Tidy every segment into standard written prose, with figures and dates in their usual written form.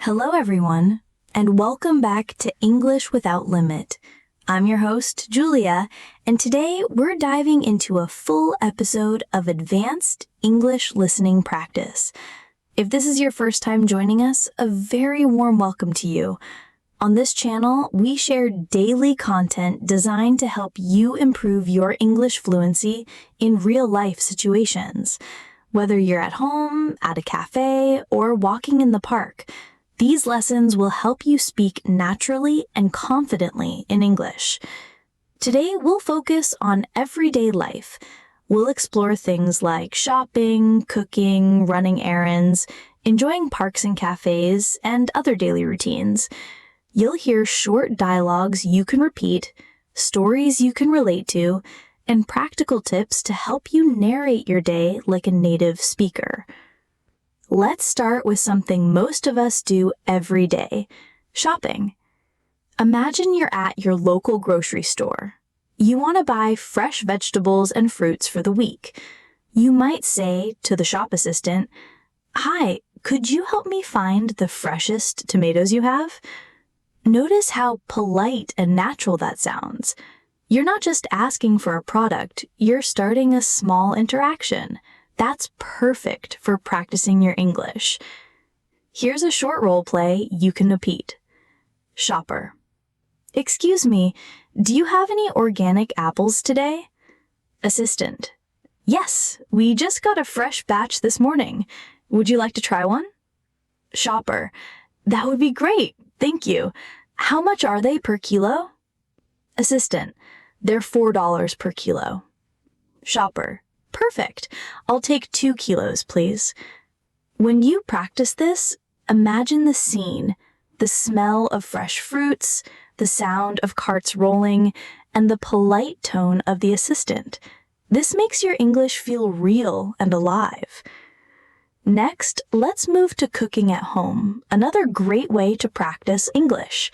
Hello, everyone, and welcome back to English Without Limit. I'm your host, Julia, and today we're diving into a full episode of advanced English listening practice. If this is your first time joining us, a very warm welcome to you. On this channel, we share daily content designed to help you improve your English fluency in real-life situations. Whether you're at home, at a cafe, or walking in the park, these lessons will help you speak naturally and confidently in English. Today, we'll focus on everyday life. We'll explore things like shopping, cooking, running errands, enjoying parks and cafes, and other daily routines. You'll hear short dialogues you can repeat, stories you can relate to, and practical tips to help you narrate your day like a native speaker. Let's start with something most of us do every day, shopping. Imagine you're at your local grocery store. You want to buy fresh vegetables and fruits for the week. You might say to the shop assistant, "Hi, could you help me find the freshest tomatoes you have?" Notice how polite and natural that sounds. You're not just asking for a product, you're starting a small interaction. That's perfect for practicing your English. Here's a short role play you can repeat. Shopper. "Excuse me, do you have any organic apples today?" Assistant. "Yes, we just got a fresh batch this morning. Would you like to try one?" Shopper. "That would be great, thank you. How much are they per kilo?" Assistant. "They're $4 per kilo." Shopper. "Perfect. I'll take 2 kilos, please." When you practice this, imagine the scene, the smell of fresh fruits, the sound of carts rolling, and the polite tone of the assistant. This makes your English feel real and alive. Next, let's move to cooking at home, another great way to practice English.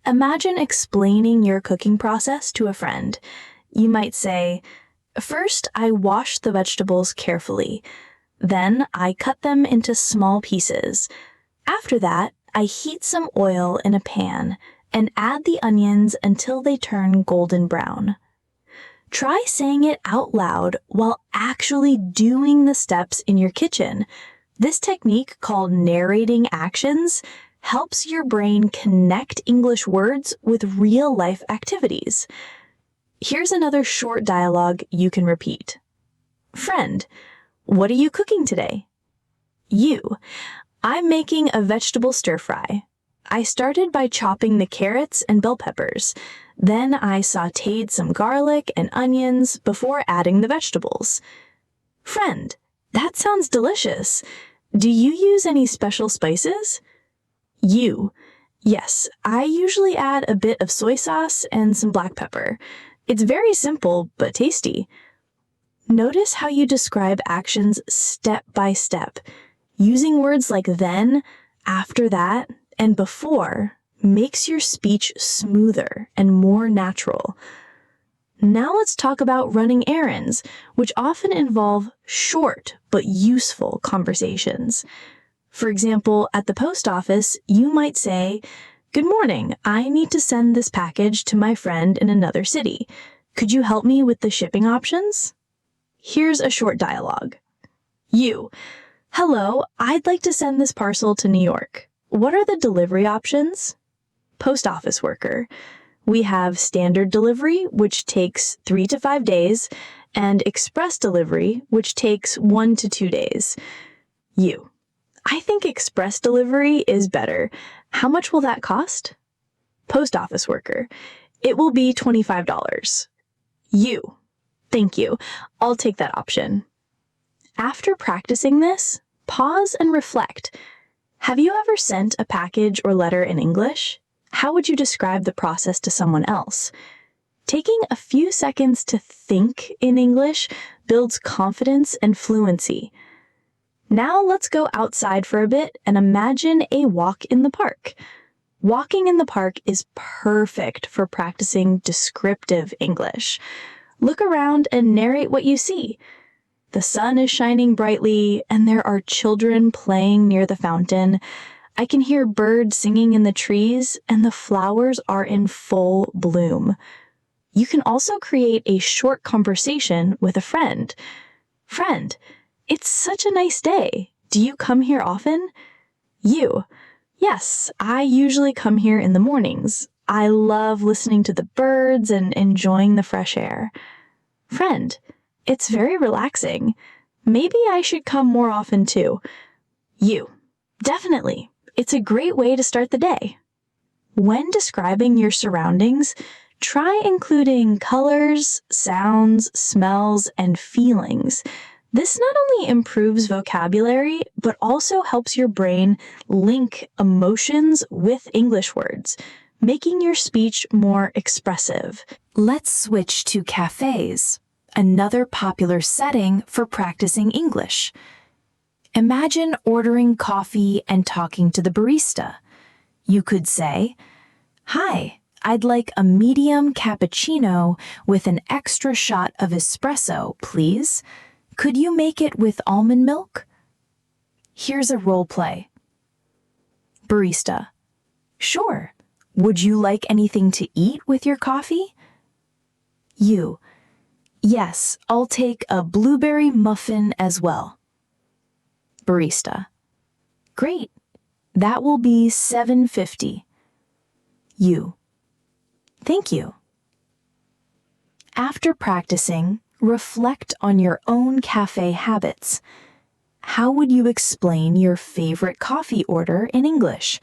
Imagine explaining your cooking process to a friend. You might say, "First, I wash the vegetables carefully. Then I cut them into small pieces. After that, I heat some oil in a pan and add the onions until they turn golden brown." Try saying it out loud while actually doing the steps in your kitchen. This technique, called narrating actions, helps your brain connect English words with real-life activities. Here's another short dialogue you can repeat. Friend. "What are you cooking today?" You. "I'm making a vegetable stir-fry. I started by chopping the carrots and bell peppers. Then I sautéed some garlic and onions before adding the vegetables." Friend. "That sounds delicious. Do you use any special spices?" You. "Yes, I usually add a bit of soy sauce and some black pepper. It's very simple but tasty." Notice how you describe actions step by step. Using words like then, after that, and before makes your speech smoother and more natural. Now let's talk about running errands, which often involve short but useful conversations. For example, at the post office, you might say, "Good morning, I need to send this package to my friend in another city. Could you help me with the shipping options?" Here's a short dialogue. You. "Hello, I'd like to send this parcel to New York. What are the delivery options?" Post office worker. "We have standard delivery, which takes 3 to 5 days, and express delivery, which takes 1 to 2 days. You. "I think express delivery is better. How much will that cost?" Post office worker. "It will be $25. You. "Thank you. I'll take that option." After practicing this, pause and reflect. Have you ever sent a package or letter in English? How would you describe the process to someone else? Taking a few seconds to think in English builds confidence and fluency. Now let's go outside for a bit and imagine a walk in the park. Walking in the park is perfect for practicing descriptive English. Look around and narrate what you see. The sun is shining brightly, and there are children playing near the fountain. I can hear birds singing in the trees, and the flowers are in full bloom. You can also create a short conversation with a friend. Friend, it's such a nice day. Do you come here often? You. Yes, I usually come here in the mornings. I love listening to the birds and enjoying the fresh air. Friend, it's very relaxing. Maybe I should come more often too. You. Definitely. It's a great way to start the day. When describing your surroundings, try including colors, sounds, smells, and feelings. This not only improves vocabulary, but also helps your brain link emotions with English words, making your speech more expressive. Let's switch to cafés, another popular setting for practicing English. Imagine ordering coffee and talking to the barista. You could say, "Hi, I'd like a medium cappuccino with an extra shot of espresso, please. Could you make it with almond milk?" Here's a role play. Barista: "Sure. Would you like anything to eat with your coffee?" You: "Yes, I'll take a blueberry muffin as well." Barista: "Great. That will be $7.50. You: "Thank you." After practicing, reflect on your own cafe habits. How would you explain your favorite coffee order in English?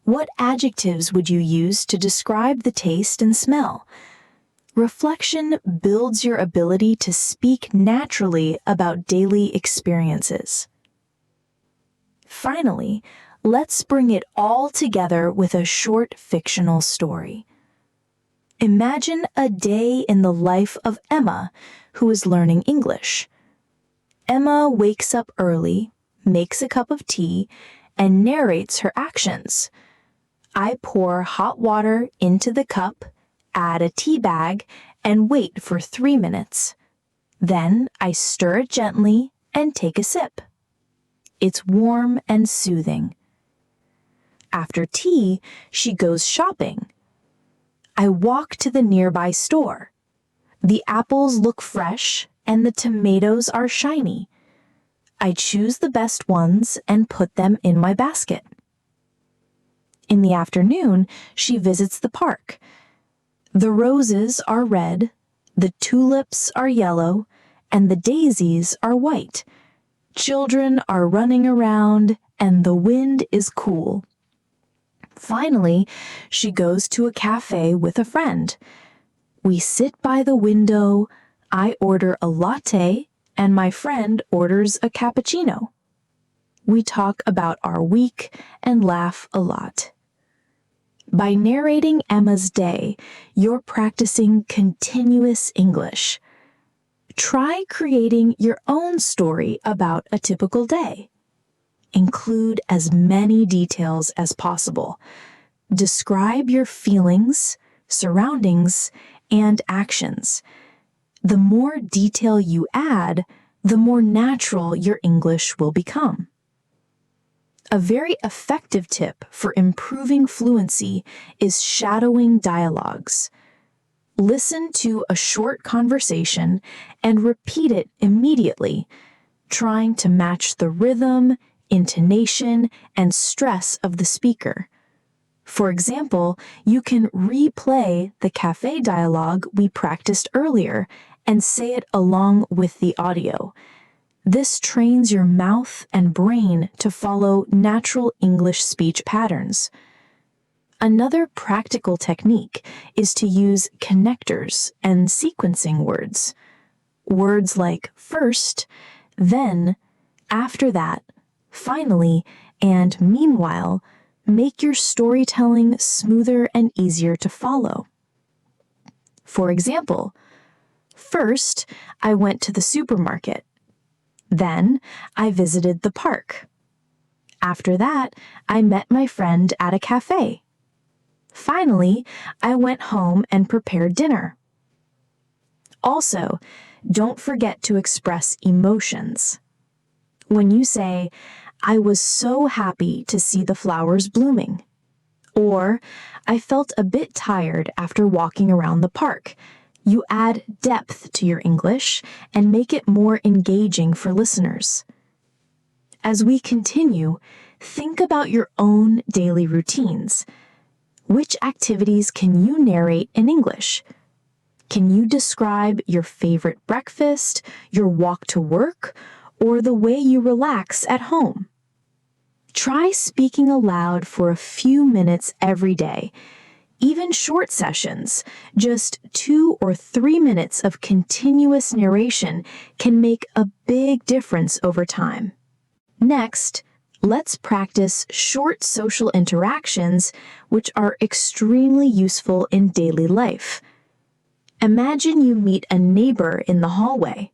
What adjectives would you use to describe the taste and smell? Reflection builds your ability to speak naturally about daily experiences. Finally, let's bring it all together with a short fictional story. Imagine a day in the life of Emma, who is learning English. Emma wakes up early, makes a cup of tea, and narrates her actions. I pour hot water into the cup, add a tea bag, and wait for 3 minutes. Then I stir it gently and take a sip. It's warm and soothing. After tea, she goes shopping. I walk to the nearby store. The apples look fresh and the tomatoes are shiny. I choose the best ones and put them in my basket. In the afternoon, she visits the park. The roses are red, the tulips are yellow, and the daisies are white. Children are running around and the wind is cool. Finally, she goes to a cafe with a friend. We sit by the window, I order a latte, and my friend orders a cappuccino. We talk about our week and laugh a lot. By narrating Emma's day, you're practicing continuous English. Try creating your own story about a typical day. Include as many details as possible. Describe your feelings, surroundings, and actions. The more detail you add, the more natural your English will become. A very effective tip for improving fluency is shadowing dialogues. Listen to a short conversation and repeat it immediately, trying to match the rhythm, intonation, and stress of the speaker. For example, you can replay the cafe dialogue we practiced earlier and say it along with the audio. This trains your mouth and brain to follow natural English speech patterns. Another practical technique is to use connectors and sequencing words. Words like first, then, after that, finally, and meanwhile make your storytelling smoother and easier to follow. For example, first, I went to the supermarket. Then, I visited the park. After that, I met my friend at a cafe. Finally, I went home and prepared dinner. Also, don't forget to express emotions. When you say, I was so happy to see the flowers blooming. Or, I felt a bit tired after walking around the park. You add depth to your English and make it more engaging for listeners. As we continue, think about your own daily routines. Which activities can you narrate in English? Can you describe your favorite breakfast, your walk to work, or the way you relax at home? Try speaking aloud for a few minutes every day. Even short sessions, just 2 or 3 minutes of continuous narration can make a big difference over time. Next, let's practice short social interactions, which are extremely useful in daily life. Imagine you meet a neighbor in the hallway.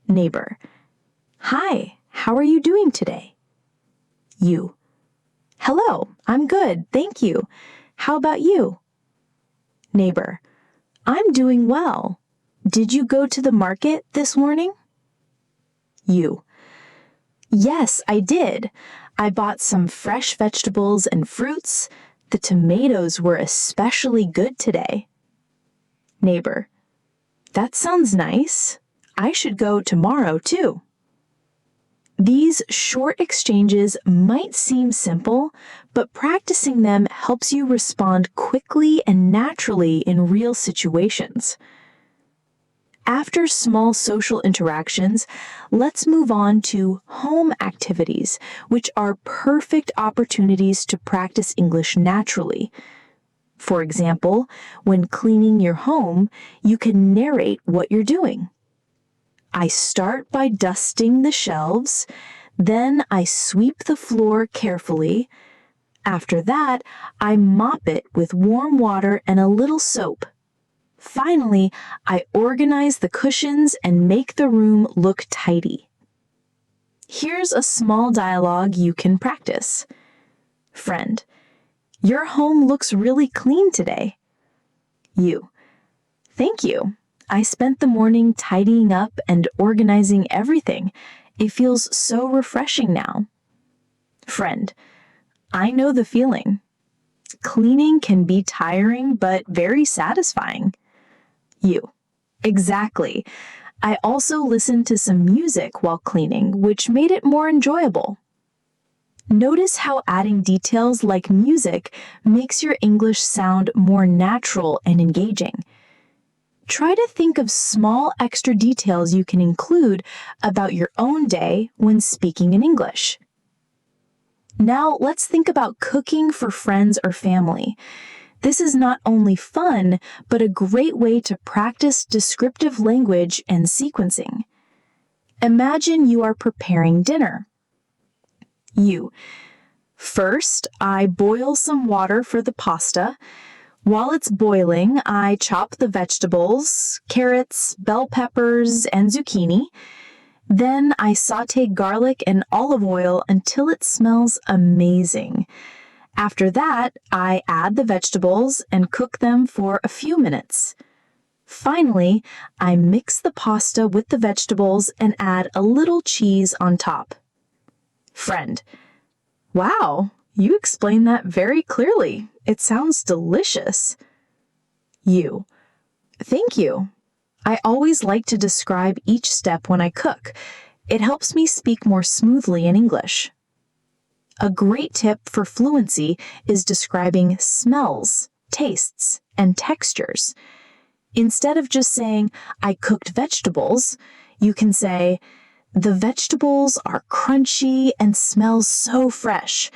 Neighbor: "Hi, how are you doing today?" You: "Hello, I'm good, thank you. How about you?" Neighbor: "I'm doing well. Did you go to the market this morning?" You: "Yes, I did. I bought some fresh vegetables and fruits. The tomatoes were especially good today." Neighbor: "That sounds nice. I should go tomorrow too." These short exchanges might seem simple, but practicing them helps you respond quickly and naturally in real situations. After small social interactions, let's move on to home activities, which are perfect opportunities to practice English naturally. For example, when cleaning your home, you can narrate what you're doing. I start by dusting the shelves, then I sweep the floor carefully. After that, I mop it with warm water and a little soap. Finally, I organize the cushions and make the room look tidy. Here's a small dialogue you can practice. Friend: "Your home looks really clean today." You: "Thank you. I spent the morning tidying up and organizing everything. It feels so refreshing now." Friend: "I know the feeling. Cleaning can be tiring but very satisfying." You: "Exactly. I also listened to some music while cleaning, which made it more enjoyable." Notice how adding details like music makes your English sound more natural and engaging. Try to think of small extra details you can include about your own day when speaking in English. Now let's think about cooking for friends or family. This is not only fun, but a great way to practice descriptive language and sequencing. Imagine you are preparing dinner. You: "First, I boil some water for the pasta. While it's boiling, I chop the vegetables, carrots, bell peppers, and zucchini. Then I saute garlic and olive oil until it smells amazing. After that, I add the vegetables and cook them for a few minutes. Finally, I mix the pasta with the vegetables and add a little cheese on top." Friend: "Wow, you explained that very clearly. It sounds delicious." You: "Thank you. I always like to describe each step when I cook. It helps me speak more smoothly in English." A great tip for fluency is describing smells, tastes, and textures. Instead of just saying, "I cooked vegetables," you can say, "The vegetables are crunchy and smell so fresh.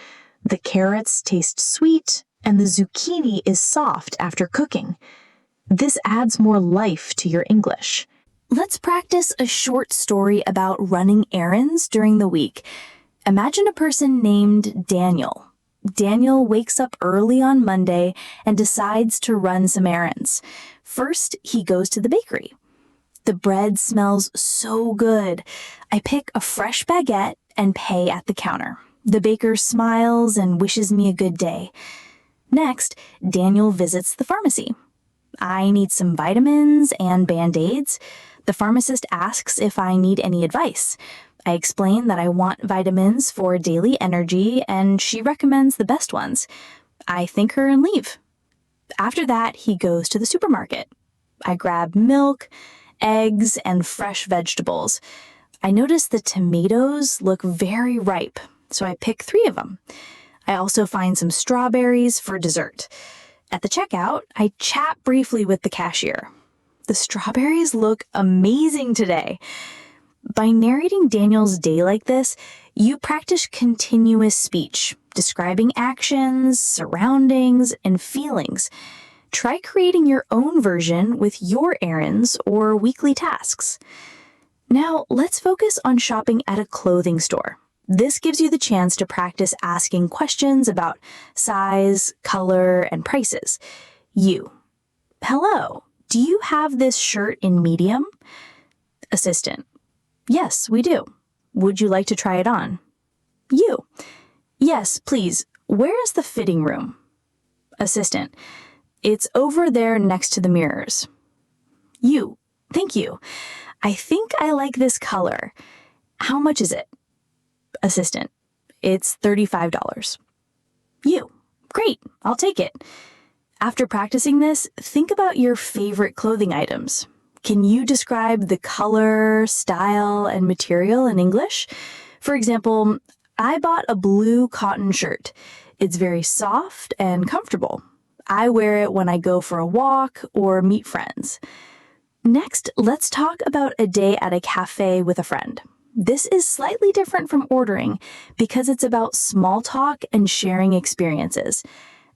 The carrots taste sweet, and the zucchini is soft after cooking." This adds more life to your English. Let's practice a short story about running errands during the week. Imagine a person named Daniel. Daniel wakes up early on Monday and decides to run some errands. First, he goes to the bakery. The bread smells so good. I pick a fresh baguette and pay at the counter. The baker smiles and wishes me a good day. Next, Daniel visits the pharmacy. I need some vitamins and Band-Aids. The pharmacist asks if I need any advice. I explain that I want vitamins for daily energy, and she recommends the best ones. I thank her and leave. After that, he goes to the supermarket. I grab milk, eggs, and fresh vegetables. I notice the tomatoes look very ripe, so I pick 3 of them. I also find some strawberries for dessert. At the checkout, I chat briefly with the cashier. The strawberries look amazing today. By narrating Daniel's day like this, you practice continuous speech, describing actions, surroundings, and feelings. Try creating your own version with your errands or weekly tasks. Now, let's focus on shopping at a clothing store. This gives you the chance to practice asking questions about size, color, and prices. You. Hello, do you have this shirt in medium? Assistant. Yes, we do. Would you like to try it on? You. Yes, please. Where is the fitting room? Assistant. It's over there next to the mirrors. You. Thank you. I think I like this color. How much is it? Assistant. It's $35. You. Great. I'll take it. After practicing this, think about your favorite clothing items. Can you describe the color, style, and material in English? For example, I bought a blue cotton shirt. It's very soft and comfortable. I wear it when I go for a walk or meet friends. Next, let's talk about a day at a cafe with a friend. This is slightly different from ordering because it's about small talk and sharing experiences.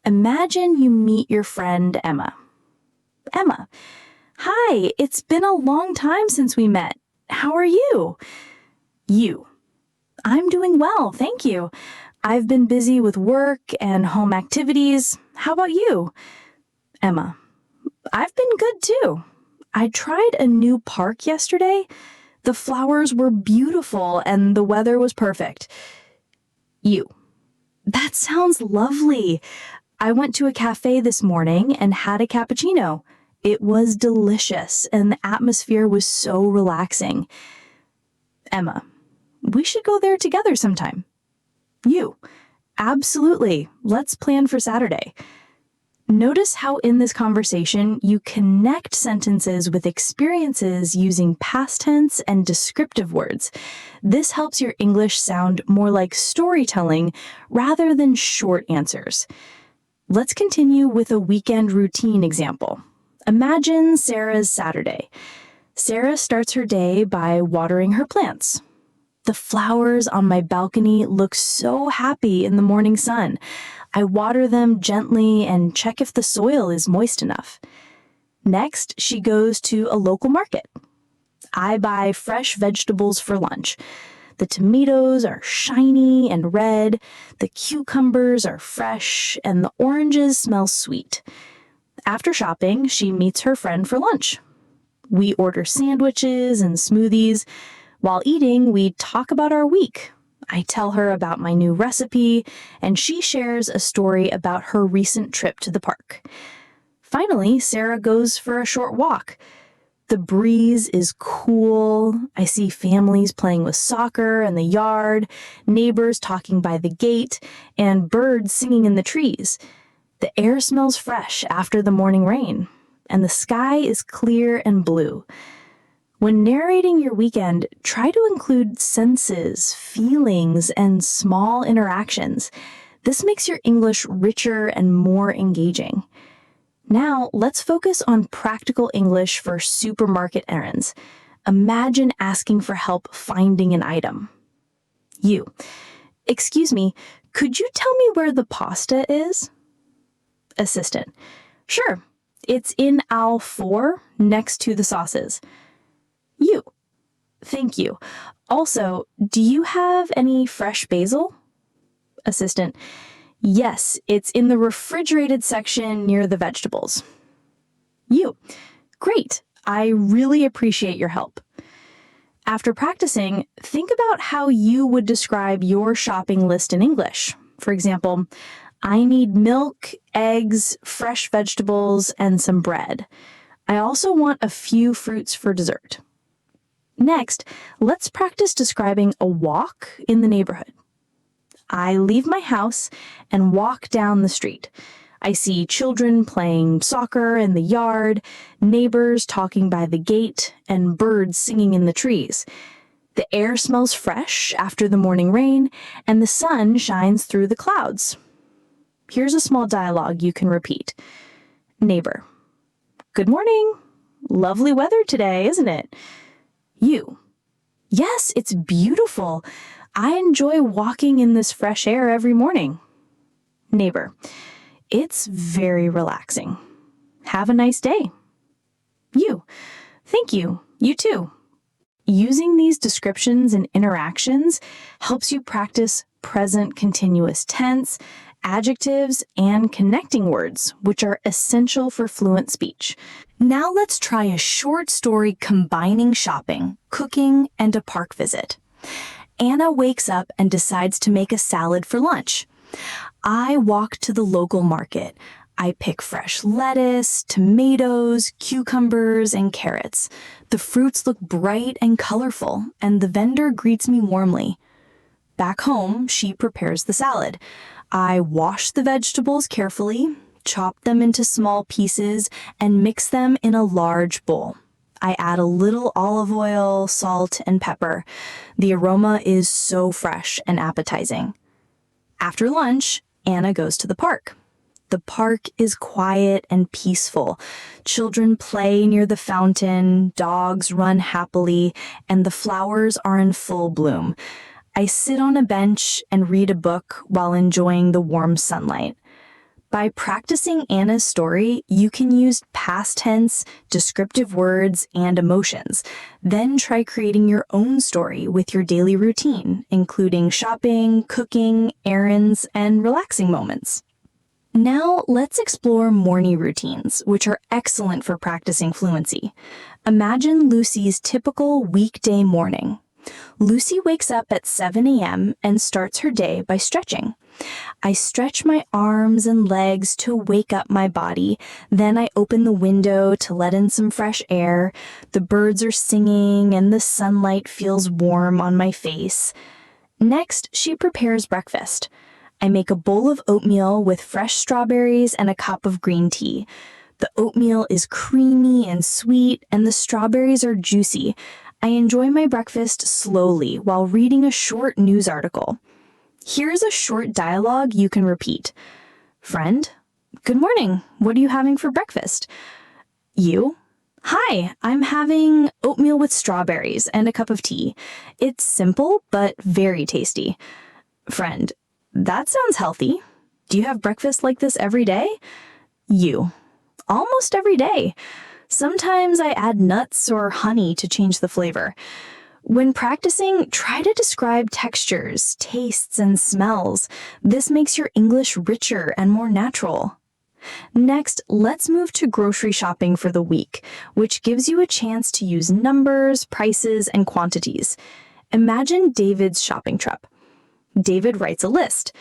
Imagine you meet your friend Emma. Emma. Hi, it's been a long time since we met. How are you? You. I'm doing well, thank you. I've been busy with work and home activities. How about you? Emma. I've been good too. I tried a new park yesterday. The flowers were beautiful and the weather was perfect. You. That sounds lovely. I went to a cafe this morning and had a cappuccino. It was delicious and the atmosphere was so relaxing. Emma. We should go there together sometime. You. Absolutely. Let's plan for Saturday. Notice how in this conversation you connect sentences with experiences using past tense and descriptive words. This helps your English sound more like storytelling rather than short answers. Let's continue with a weekend routine example. Imagine Sarah's Saturday. Sarah starts her day by watering her plants. The flowers on my balcony look so happy in the morning sun. I water them gently and check if the soil is moist enough. Next, she goes to a local market. I buy fresh vegetables for lunch. The tomatoes are shiny and red, the cucumbers are fresh, and the oranges smell sweet. After shopping, she meets her friend for lunch. We order sandwiches and smoothies. While eating, we talk about our week. I tell her about my new recipe, and she shares a story about her recent trip to the park. Finally, Sarah goes for a short walk. The breeze is cool. I see families playing with soccer in the yard, neighbors talking by the gate, and birds singing in the trees. The air smells fresh after the morning rain, and the sky is clear and blue. When narrating your weekend, try to include senses, feelings, and small interactions. This makes your English richer and more engaging. Now, let's focus on practical English for supermarket errands. Imagine asking for help finding an item. You. Excuse me, could you tell me where the pasta is? Assistant. Sure. It's in aisle 4 next to the sauces. You. Thank you. Also, do you have any fresh basil? Assistant. Yes, it's in the refrigerated section near the vegetables. You. Great. I really appreciate your help. After practicing, think about how you would describe your shopping list in English. For example, I need milk, eggs, fresh vegetables, and some bread. I also want a few fruits for dessert. Next, let's practice describing a walk in the neighborhood. I leave my house and walk down the street. I see children playing soccer in the yard, neighbors talking by the gate, and birds singing in the trees. The air smells fresh after the morning rain, and the sun shines through the clouds. Here's a small dialogue you can repeat. Neighbor: good morning. Lovely weather today, isn't it? You: yes, it's beautiful. I enjoy walking in this fresh air every morning. Neighbor: it's very relaxing. Have a nice day. You: thank you. You too. Using these descriptions and interactions helps you practice present continuous tense, adjectives, and connecting words, which are essential for fluent speech. Now let's try a short story combining shopping, cooking, and a park visit. Anna wakes up and decides to make a salad for lunch. I walk to the local market. I pick fresh lettuce, tomatoes, cucumbers, and carrots. The fruits look bright and colorful, and the vendor greets me warmly. Back home, she prepares the salad. I wash the vegetables carefully, chop them into small pieces, and mix them in a large bowl. I add a little olive oil, salt, and pepper. The aroma is so fresh and appetizing. After lunch, Anna goes to the park. The park is quiet and peaceful. Children play near the fountain, dogs run happily, and the flowers are in full bloom. I sit on a bench and read a book while enjoying the warm sunlight. By practicing Anna's story, you can use past tense, descriptive words, and emotions. Then try creating your own story with your daily routine, including shopping, cooking, errands, and relaxing moments. Now, let's explore morning routines, which are excellent for practicing fluency. Imagine Lucy's typical weekday morning. Lucy wakes up at 7 a.m. and starts her day by stretching. I stretch my arms and legs to wake up my body. Then I open the window to let in some fresh air. The birds are singing and the sunlight feels warm on my face. Next, she prepares breakfast. I make a bowl of oatmeal with fresh strawberries and a cup of green tea. The oatmeal is creamy and sweet, and the strawberries are juicy. I enjoy my breakfast slowly while reading a short news article. Here's a short dialogue you can repeat. Friend: good morning. What are you having for breakfast? You: hi, I'm having oatmeal with strawberries and a cup of tea. It's simple, but very tasty. Friend: that sounds healthy. Do you have breakfast like this every day? You: almost every day. Sometimes I add nuts or honey to change the flavor. When practicing, try to describe textures, tastes, and smells. This makes your English richer and more natural. Next, let's move to grocery shopping for the week, which gives you a chance to use numbers, prices, and quantities. Imagine David's shopping trip. David writes a list.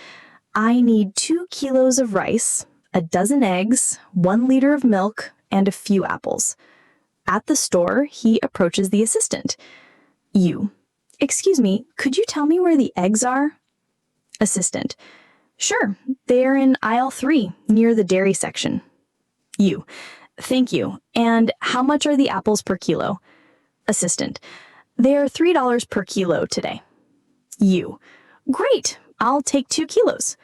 I need 2 kilos of rice, a dozen eggs, 1 liter of milk, and a few apples. At the store, he approaches the assistant. You: excuse me, could you tell me where the eggs are? Assistant: sure, they're in aisle 3, near the dairy section. You: thank you. And how much are the apples per kilo? Assistant: they are $3 per kilo today. You: great, I'll take 2 kilos.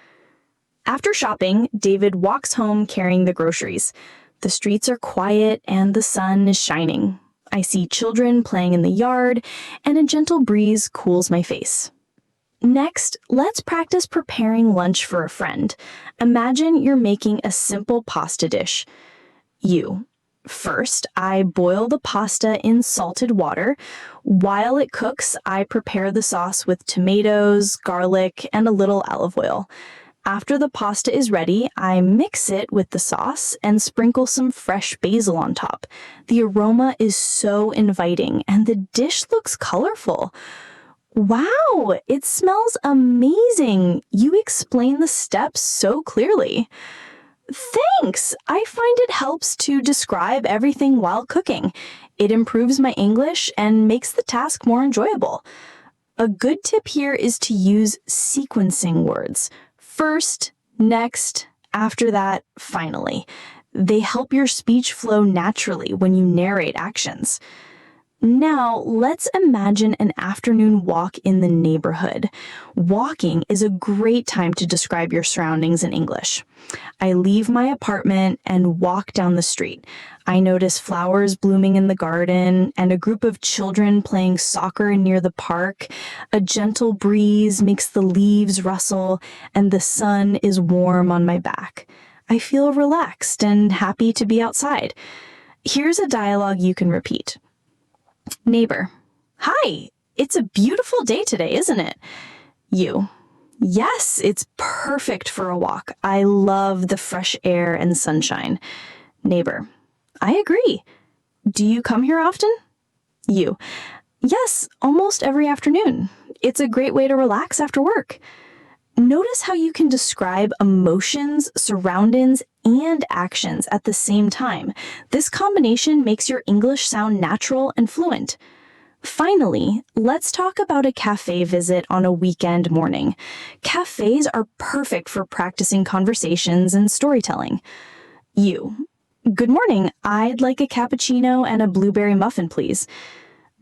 After shopping, David walks home carrying the groceries. The streets are quiet and the sun is shining. I see children playing in the yard, and a gentle breeze cools my face. Next, let's practice preparing lunch for a friend. Imagine you're making a simple pasta dish. You: first, I boil the pasta in salted water. While it cooks, I prepare the sauce with tomatoes, garlic, and a little olive oil. After the pasta is ready, I mix it with the sauce and sprinkle some fresh basil on top. The aroma is so inviting, and the dish looks colorful. Wow, it smells amazing. You explain the steps so clearly. Thanks! I find it helps to describe everything while cooking. It improves my English and makes the task more enjoyable. A good tip here is to use sequencing words. First, next, after that, finally. They help your speech flow naturally when you narrate actions. Now, let's imagine an afternoon walk in the neighborhood. Walking is a great time to describe your surroundings in English. I leave my apartment and walk down the street. I notice flowers blooming in the garden and a group of children playing soccer near the park. A gentle breeze makes the leaves rustle, and the sun is warm on my back. I feel relaxed and happy to be outside. Here's a dialogue you can repeat. Neighbor: Hi, it's a beautiful day today, isn't it? You: Yes, it's perfect for a walk. I love the fresh air and sunshine. Neighbor: I agree. Do you come here often? You: Yes, almost every afternoon. It's a great way to relax after work. Notice how you can describe emotions, surroundings, and actions at the same time. This combination makes your English sound natural and fluent. Finally, let's talk about a cafe visit on a weekend morning. Cafes are perfect for practicing conversations and storytelling. You: Good morning. I'd like a cappuccino and a blueberry muffin, please.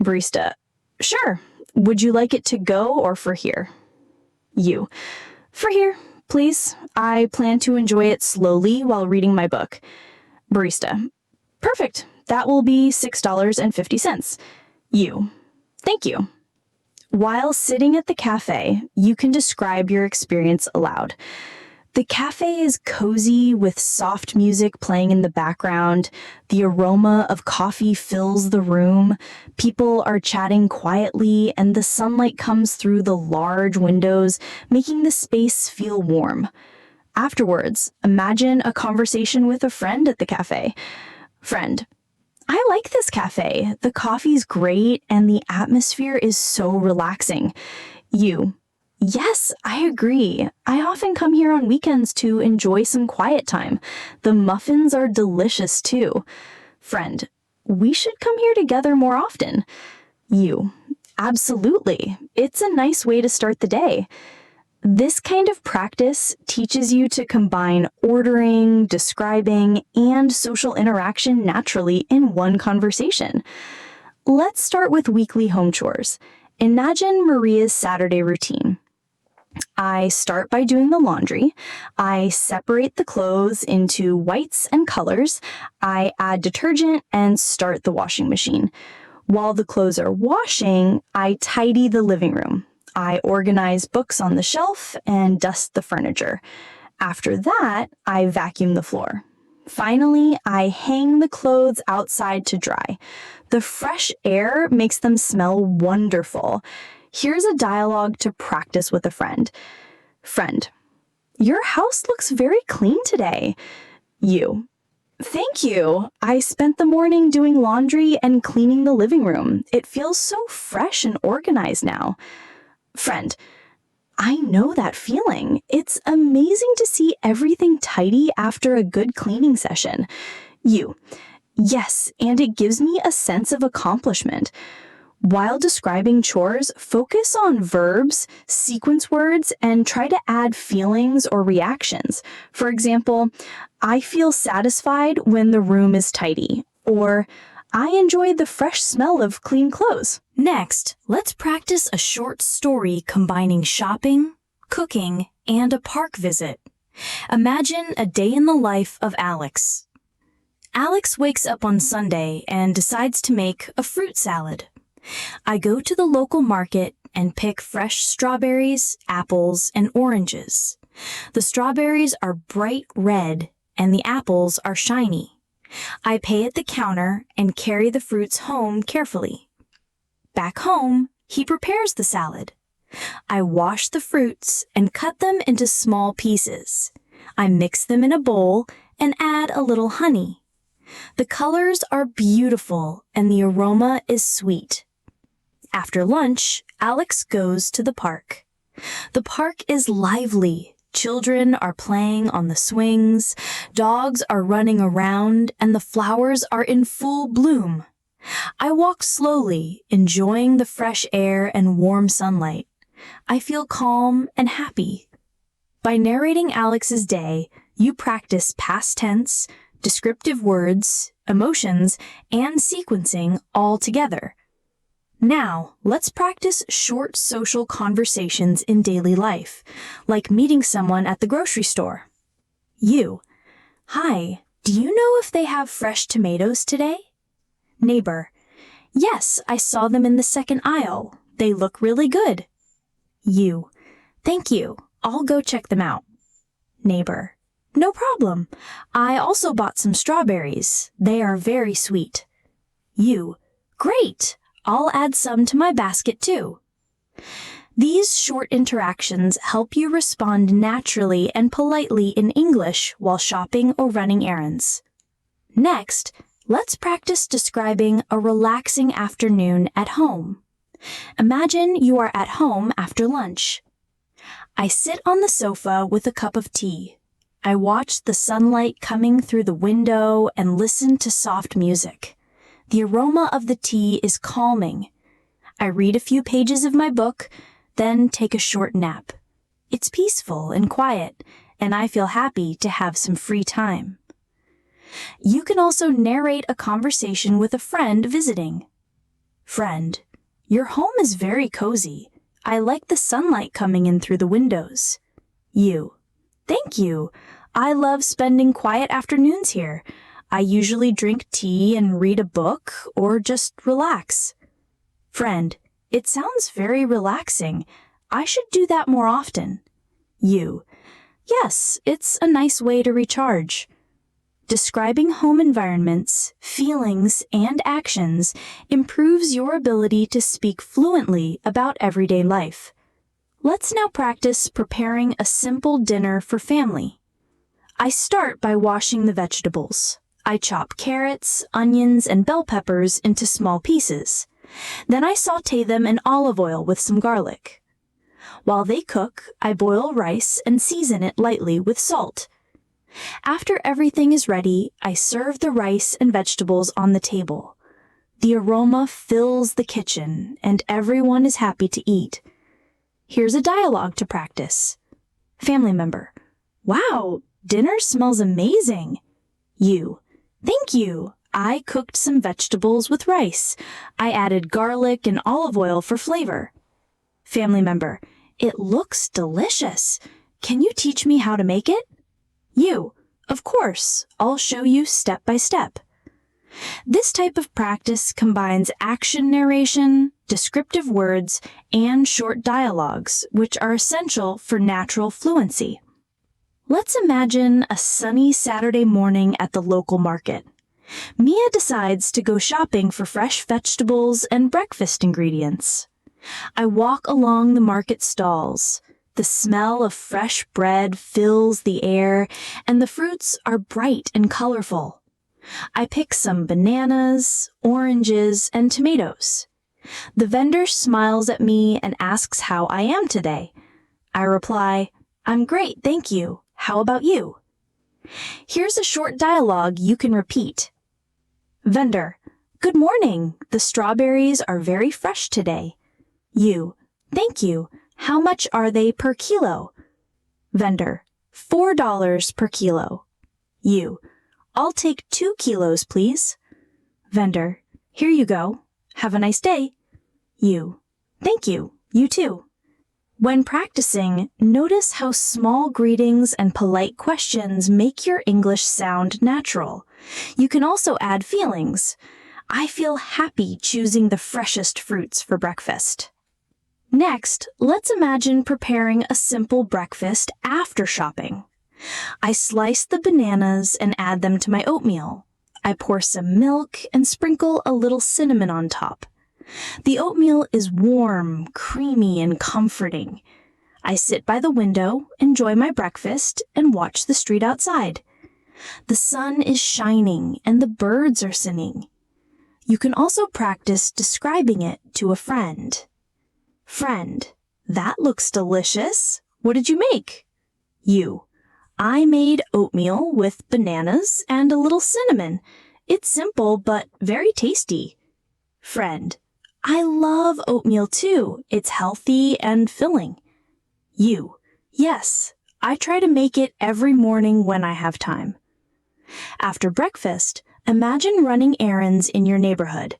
Barista: Sure. Would you like it to go or for here? You: For here, please. I plan to enjoy it slowly while reading my book. Barista: Perfect. That will be $6.50. You: Thank you. While sitting at the cafe, you can describe your experience aloud. The cafe is cozy with soft music playing in the background. The aroma of coffee fills the room. People are chatting quietly, and the sunlight comes through the large windows, making the space feel warm. Afterwards, imagine a conversation with a friend at the cafe. Friend: I like this cafe. The coffee's great, and the atmosphere is so relaxing. You: Yes, I agree. I often come here on weekends to enjoy some quiet time. The muffins are delicious too. Friend: We should come here together more often. You: Absolutely. It's a nice way to start the day. This kind of practice teaches you to combine ordering, describing, and social interaction naturally in one conversation. Let's start with weekly home chores. Imagine Maria's Saturday routine. I start by doing the laundry. I separate the clothes into whites and colors. I add detergent and start the washing machine. While the clothes are washing, I tidy the living room. I organize books on the shelf and dust the furniture. After that, I vacuum the floor. Finally, I hang the clothes outside to dry. The fresh air makes them smell wonderful. Here's a dialogue to practice with a friend. Friend: Your house looks very clean today. You: Thank you. I spent the morning doing laundry and cleaning the living room. It feels so fresh and organized now. Friend: I know that feeling. It's amazing to see everything tidy after a good cleaning session. You: Yes, and it gives me a sense of accomplishment. While describing chores, focus on verbs, sequence words, and try to add feelings or reactions. For example, I feel satisfied when the room is tidy, or I enjoy the fresh smell of clean clothes. Next, let's practice a short story combining shopping, cooking, and a park visit. Imagine a day in the life of Alex. Alex wakes up on Sunday and decides to make a fruit salad. I go to the local market and pick fresh strawberries, apples, and oranges. The strawberries are bright red and the apples are shiny. I pay at the counter and carry the fruits home carefully. Back home, he prepares the salad. I wash the fruits and cut them into small pieces. I mix them in a bowl and add a little honey. The colors are beautiful and the aroma is sweet. After lunch, Alex goes to the park. The park is lively. Children are playing on the swings, dogs are running around, and the flowers are in full bloom. I walk slowly, enjoying the fresh air and warm sunlight. I feel calm and happy. By narrating Alex's day, you practice past tense, descriptive words, emotions, and sequencing all together. Now, let's practice short social conversations in daily life, like meeting someone at the grocery store. You. Hi, do you know if they have fresh tomatoes today? Neighbor. Yes, I saw them in the second aisle. They look really good. You. Thank you. I'll go check them out. Neighbor. No problem. I also bought some strawberries. They are very sweet. You. Great. I'll add some to my basket too. These short interactions help you respond naturally and politely in English while shopping or running errands. Next, let's practice describing a relaxing afternoon at home. Imagine you are at home after lunch. I sit on the sofa with a cup of tea. I watch the sunlight coming through the window and listen to soft music. The aroma of the tea is calming. I read a few pages of my book, then take a short nap. It's peaceful and quiet, and I feel happy to have some free time. You can also narrate a conversation with a friend visiting. Friend, your home is very cozy. I like the sunlight coming in through the windows. You, thank you. I love spending quiet afternoons here. I usually drink tea and read a book or just relax. Friend, it sounds very relaxing. I should do that more often. You, yes, it's a nice way to recharge. Describing home environments, feelings, and actions improves your ability to speak fluently about everyday life. Let's now practice preparing a simple dinner for family. I start by washing the vegetables. I chop carrots, onions, and bell peppers into small pieces. Then I saute them in olive oil with some garlic. While they cook, I boil rice and season it lightly with salt. After everything is ready, I serve the rice and vegetables on the table. The aroma fills the kitchen, and everyone is happy to eat. Here's a dialogue to practice. Family member. Wow, dinner smells amazing. You. Thank you. I cooked some vegetables with rice. I added garlic and olive oil for flavor. Family member. It looks delicious. Can you teach me how to make it? You. Of course. I'll show you step by step. This type of practice combines action narration, descriptive words, and short dialogues, which are essential for natural fluency. Let's imagine a sunny Saturday morning at the local market. Mia decides to go shopping for fresh vegetables and breakfast ingredients. I walk along the market stalls. The smell of fresh bread fills the air, and the fruits are bright and colorful. I pick some bananas, oranges, and tomatoes. The vendor smiles at me and asks how I am today. I reply, I'm great, thank you. How about you? Here's a short dialogue you can repeat. Vendor, good morning. The strawberries are very fresh today. You, thank you. How much are they per kilo? Vendor, $4 per kilo. You, I'll take 2 kilos, please. Vendor, here you go. Have a nice day. You, thank you. You too. When practicing, notice how small greetings and polite questions make your English sound natural. You can also add feelings. I feel happy choosing the freshest fruits for breakfast. Next, let's imagine preparing a simple breakfast after shopping. I slice the bananas and add them to my oatmeal. I pour some milk and sprinkle a little cinnamon on top. The oatmeal is warm, creamy, and comforting. I sit by the window, enjoy my breakfast, and watch the street outside. The sun is shining and the birds are singing. You can also practice describing it to a friend. Friend, that looks delicious. What did you make? You, I made oatmeal with bananas and a little cinnamon. It's simple but very tasty. Friend, I love oatmeal too. It's healthy and filling. You, yes, I try to make it every morning when I have time. After breakfast, imagine running errands in your neighborhood,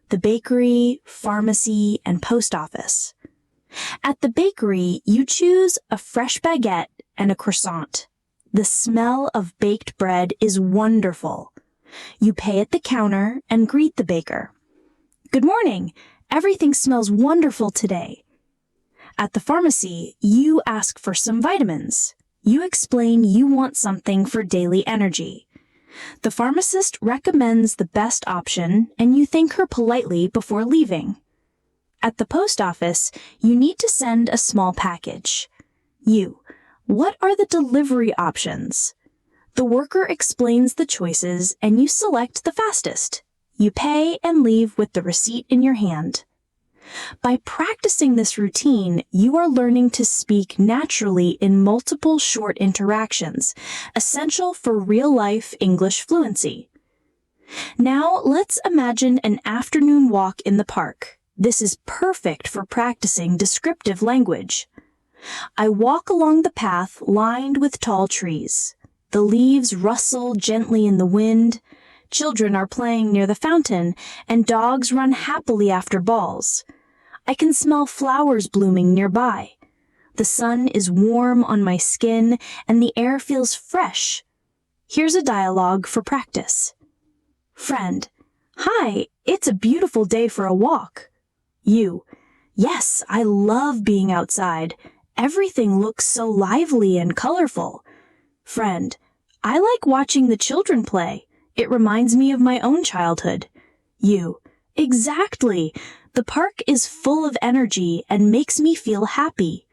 the bakery, pharmacy, and post office. At the bakery, you choose a fresh baguette and a croissant. The smell of baked bread is wonderful. You pay at the counter and greet the baker. Good morning. Everything smells wonderful today. At the pharmacy, you ask for some vitamins. You explain you want something for daily energy. The pharmacist recommends the best option, and you thank her politely before leaving. At the post office, you need to send a small package. What are the delivery options? The worker explains the choices, and you select the fastest. You pay and leave with the receipt in your hand. By practicing this routine, you are learning to speak naturally in multiple short interactions, essential for real-life English fluency. Now, let's imagine an afternoon walk in the park. This is perfect for practicing descriptive language. I walk along the path lined with tall trees. The leaves rustle gently in the wind. Children are playing near the fountain, and dogs run happily after balls. I can smell flowers blooming nearby. The sun is warm on my skin, and the air feels fresh. Here's a dialogue for practice. Friend, hi, it's a beautiful day for a walk. Yes, I love being outside. Everything looks so lively and colorful. Friend, I like watching the children play. It reminds me of my own childhood. Exactly. The park is full of energy and makes me feel happy.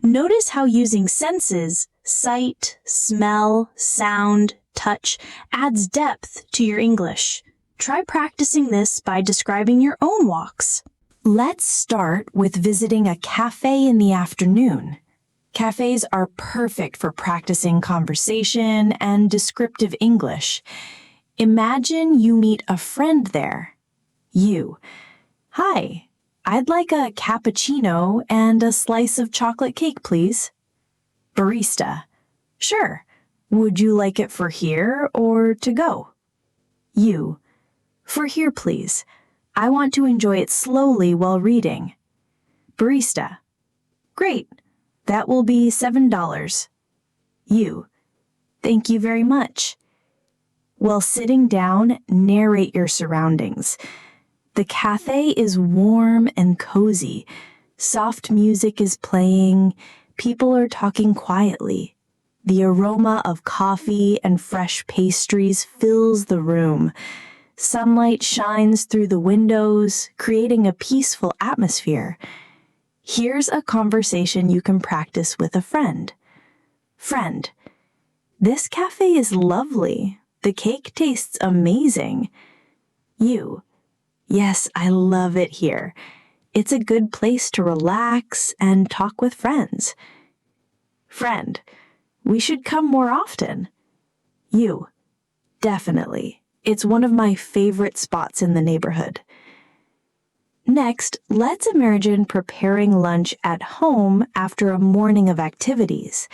Notice how using senses, sight, smell, sound, touch, adds depth to your English. Try practicing this by describing your own walks. Let's start with visiting a cafe in the afternoon. Cafés are perfect for practicing conversation and descriptive English. Imagine you meet a friend there. Hi, I'd like a cappuccino and a slice of chocolate cake, please. Barista. Sure. Would you like it for here or to go? For here, please. I want to enjoy it slowly while reading. Barista. Great. That will be $7. Thank you very much. While sitting down, narrate your surroundings. The cafe is warm and cozy. Soft music is playing. People are talking quietly. The aroma of coffee and fresh pastries fills the room. Sunlight shines through the windows, creating a peaceful atmosphere. Here's a conversation you can practice with a friend. Friend, this cafe is lovely. The cake tastes amazing. Yes, I love it here. It's a good place to relax and talk with friends. Friend, we should come more often. Definitely. It's one of my favorite spots in the neighborhood. Next, let's imagine preparing lunch at home after a morning of activities.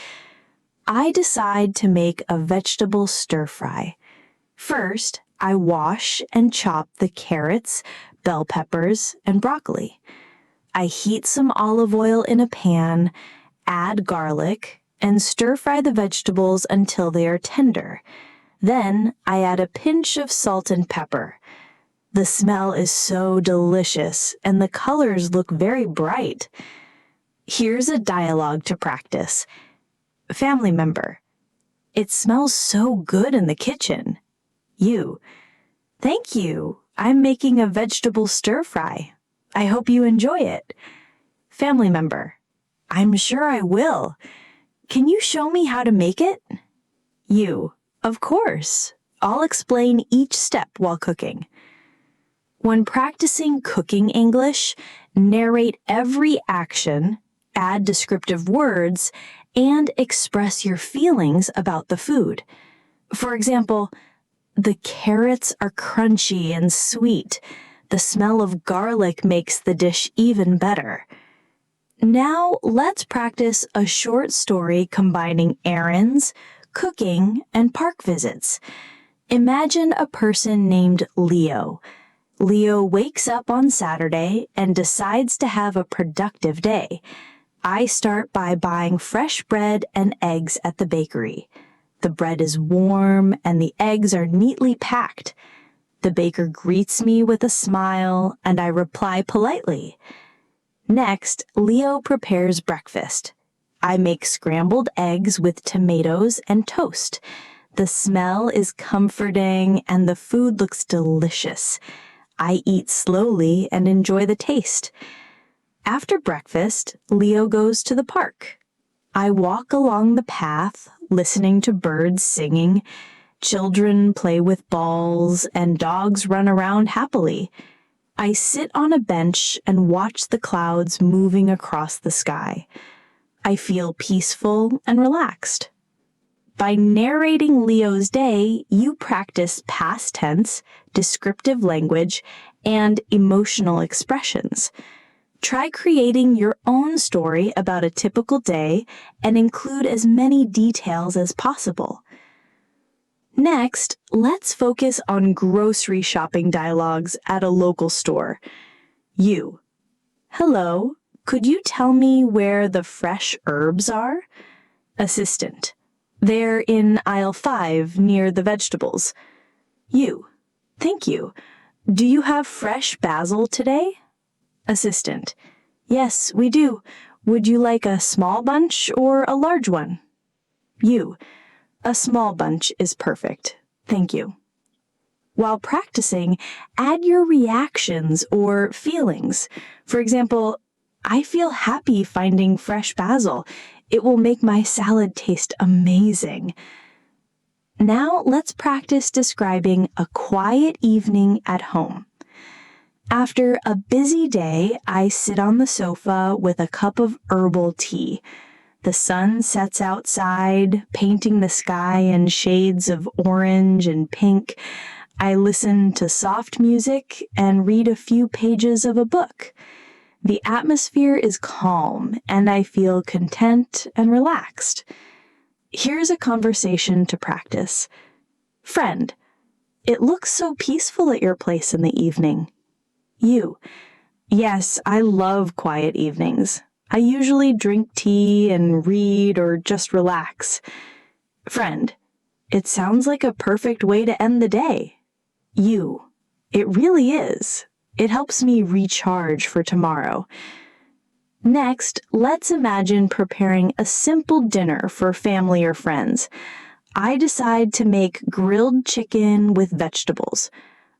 I decide to make a vegetable stir-fry. First, I wash and chop the carrots, bell peppers, and broccoli. I heat some olive oil in a pan, add garlic, and stir-fry the vegetables until they are tender. Then, I add a pinch of salt and pepper. The smell is so delicious, and the colors look very bright. Here's a dialogue to practice. Family member. It smells so good in the kitchen. Thank you. I'm making a vegetable stir-fry. I hope you enjoy it. Family member. I'm sure I will. Can you show me how to make it? Of course. I'll explain each step while cooking. When practicing cooking English, narrate every action, add descriptive words, and express your feelings about the food. For example, the carrots are crunchy and sweet. The smell of garlic makes the dish even better. Now let's practice a short story combining errands, cooking, and park visits. Imagine a person named Leo. Leo wakes up on Saturday and decides to have a productive day. I start by buying fresh bread and eggs at the bakery. The bread is warm and the eggs are neatly packed. The baker greets me with a smile and I reply politely. Next, Leo prepares breakfast. I make scrambled eggs with tomatoes and toast. The smell is comforting and the food looks delicious. I eat slowly and enjoy the taste. After breakfast, Leo goes to the park. I walk along the path, listening to birds singing. Children play with balls and dogs run around happily. I sit on a bench and watch the clouds moving across the sky. I feel peaceful and relaxed. By narrating Leo's day, you practice past tense, descriptive language, and emotional expressions. Try creating your own story about a typical day and include as many details as possible. Next, let's focus on grocery shopping dialogues at a local store. You. Hello, could you tell me where the fresh herbs are? Assistant. They're in aisle 5 near the vegetables. You. Thank you. Do you have fresh basil today? Assistant. Yes, we do. Would you like a small bunch or a large one? You. A small bunch is perfect. Thank you. While practicing, add your reactions or feelings. For example, I feel happy finding fresh basil. It will make my salad taste amazing. Now let's practice describing a quiet evening at home. After a busy day, I sit on the sofa with a cup of herbal tea. The sun sets outside, painting the sky in shades of orange and pink. I listen to soft music and read a few pages of a book. The atmosphere is calm, and I feel content and relaxed. Here's a conversation to practice. Friend, it looks so peaceful at your place in the evening. You. Yes, I love quiet evenings. I usually drink tea and read or just relax. Friend, it sounds like a perfect way to end the day. You. It really is. It helps me recharge for tomorrow. Next, let's imagine preparing a simple dinner for family or friends. I decide to make grilled chicken with vegetables.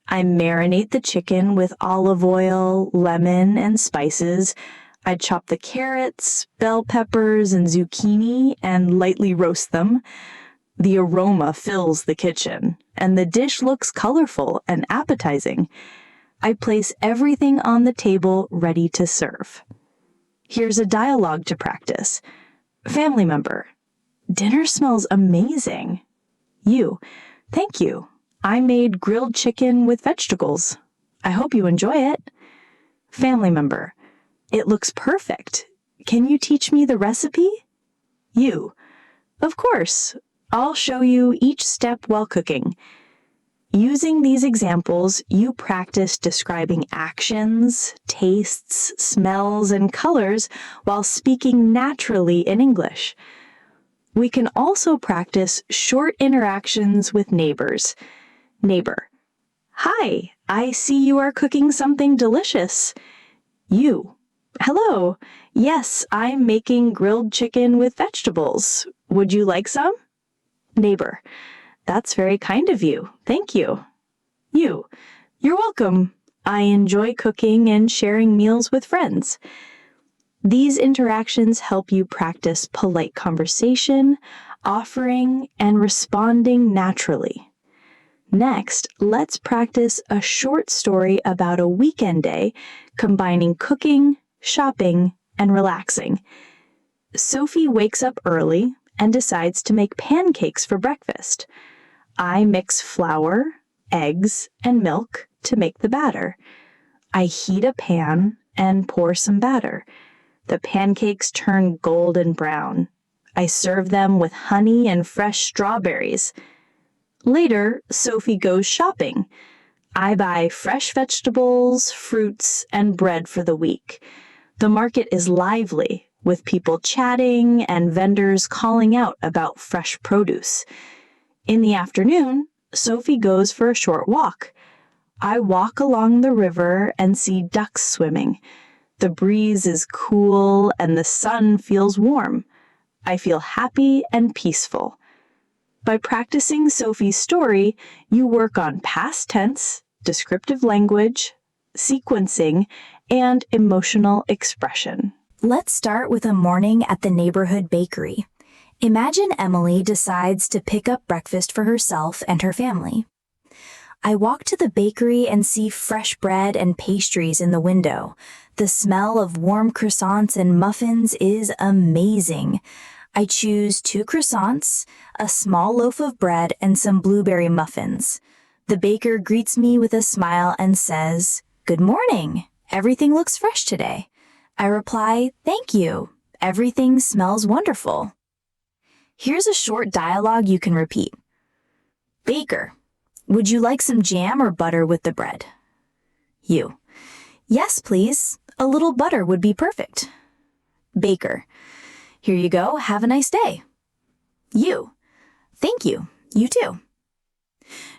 I marinate the chicken with olive oil, lemon, and spices. I chop the carrots, bell peppers, and zucchini and lightly roast them. The aroma fills the kitchen, and the dish looks colorful and appetizing. I place everything on the table ready to serve. Here's a dialogue to practice. Family member. Dinner smells amazing. You. Thank you. I made grilled chicken with vegetables. I hope you enjoy it. Family member. It looks perfect. Can you teach me the recipe? You. Of course. I'll show you each step while cooking. Using these examples, you practice describing actions, tastes, smells, and colors while speaking naturally in English. We can also practice short interactions with neighbors. Neighbor. Hi, I see you are cooking something delicious. You. Hello. Yes, I'm making grilled chicken with vegetables. Would you like some? Neighbor. That's very kind of you. Thank you. You. You're welcome. I enjoy cooking and sharing meals with friends. These interactions help you practice polite conversation, offering, and responding naturally. Next, let's practice a short story about a weekend day combining cooking, shopping, and relaxing. Sophie wakes up early and decides to make pancakes for breakfast. I mix flour, eggs, and milk to make the batter. I heat a pan and pour some batter. The pancakes turn golden brown. I serve them with honey and fresh strawberries. Later, Sophie goes shopping. I buy fresh vegetables, fruits, and bread for the week. The market is lively, with people chatting and vendors calling out about fresh produce. In the afternoon, Sophie goes for a short walk. I walk along the river and see ducks swimming. The breeze is cool and the sun feels warm. I feel happy and peaceful. By practicing Sophie's story, you work on past tense, descriptive language, sequencing, and emotional expression. Let's start with a morning at the neighborhood bakery. Imagine Emily decides to pick up breakfast for herself and her family. I walk to the bakery and see fresh bread and pastries in the window. The smell of warm croissants and muffins is amazing. I choose 2 croissants, a small loaf of bread, and some blueberry muffins. The baker greets me with a smile and says, "Good morning. Everything looks fresh today." I reply, "Thank you. Everything smells wonderful." Here's a short dialogue you can repeat. Baker, would you like some jam or butter with the bread? You, yes, please. A little butter would be perfect. Baker, here you go. Have a nice day. You, thank you. You too.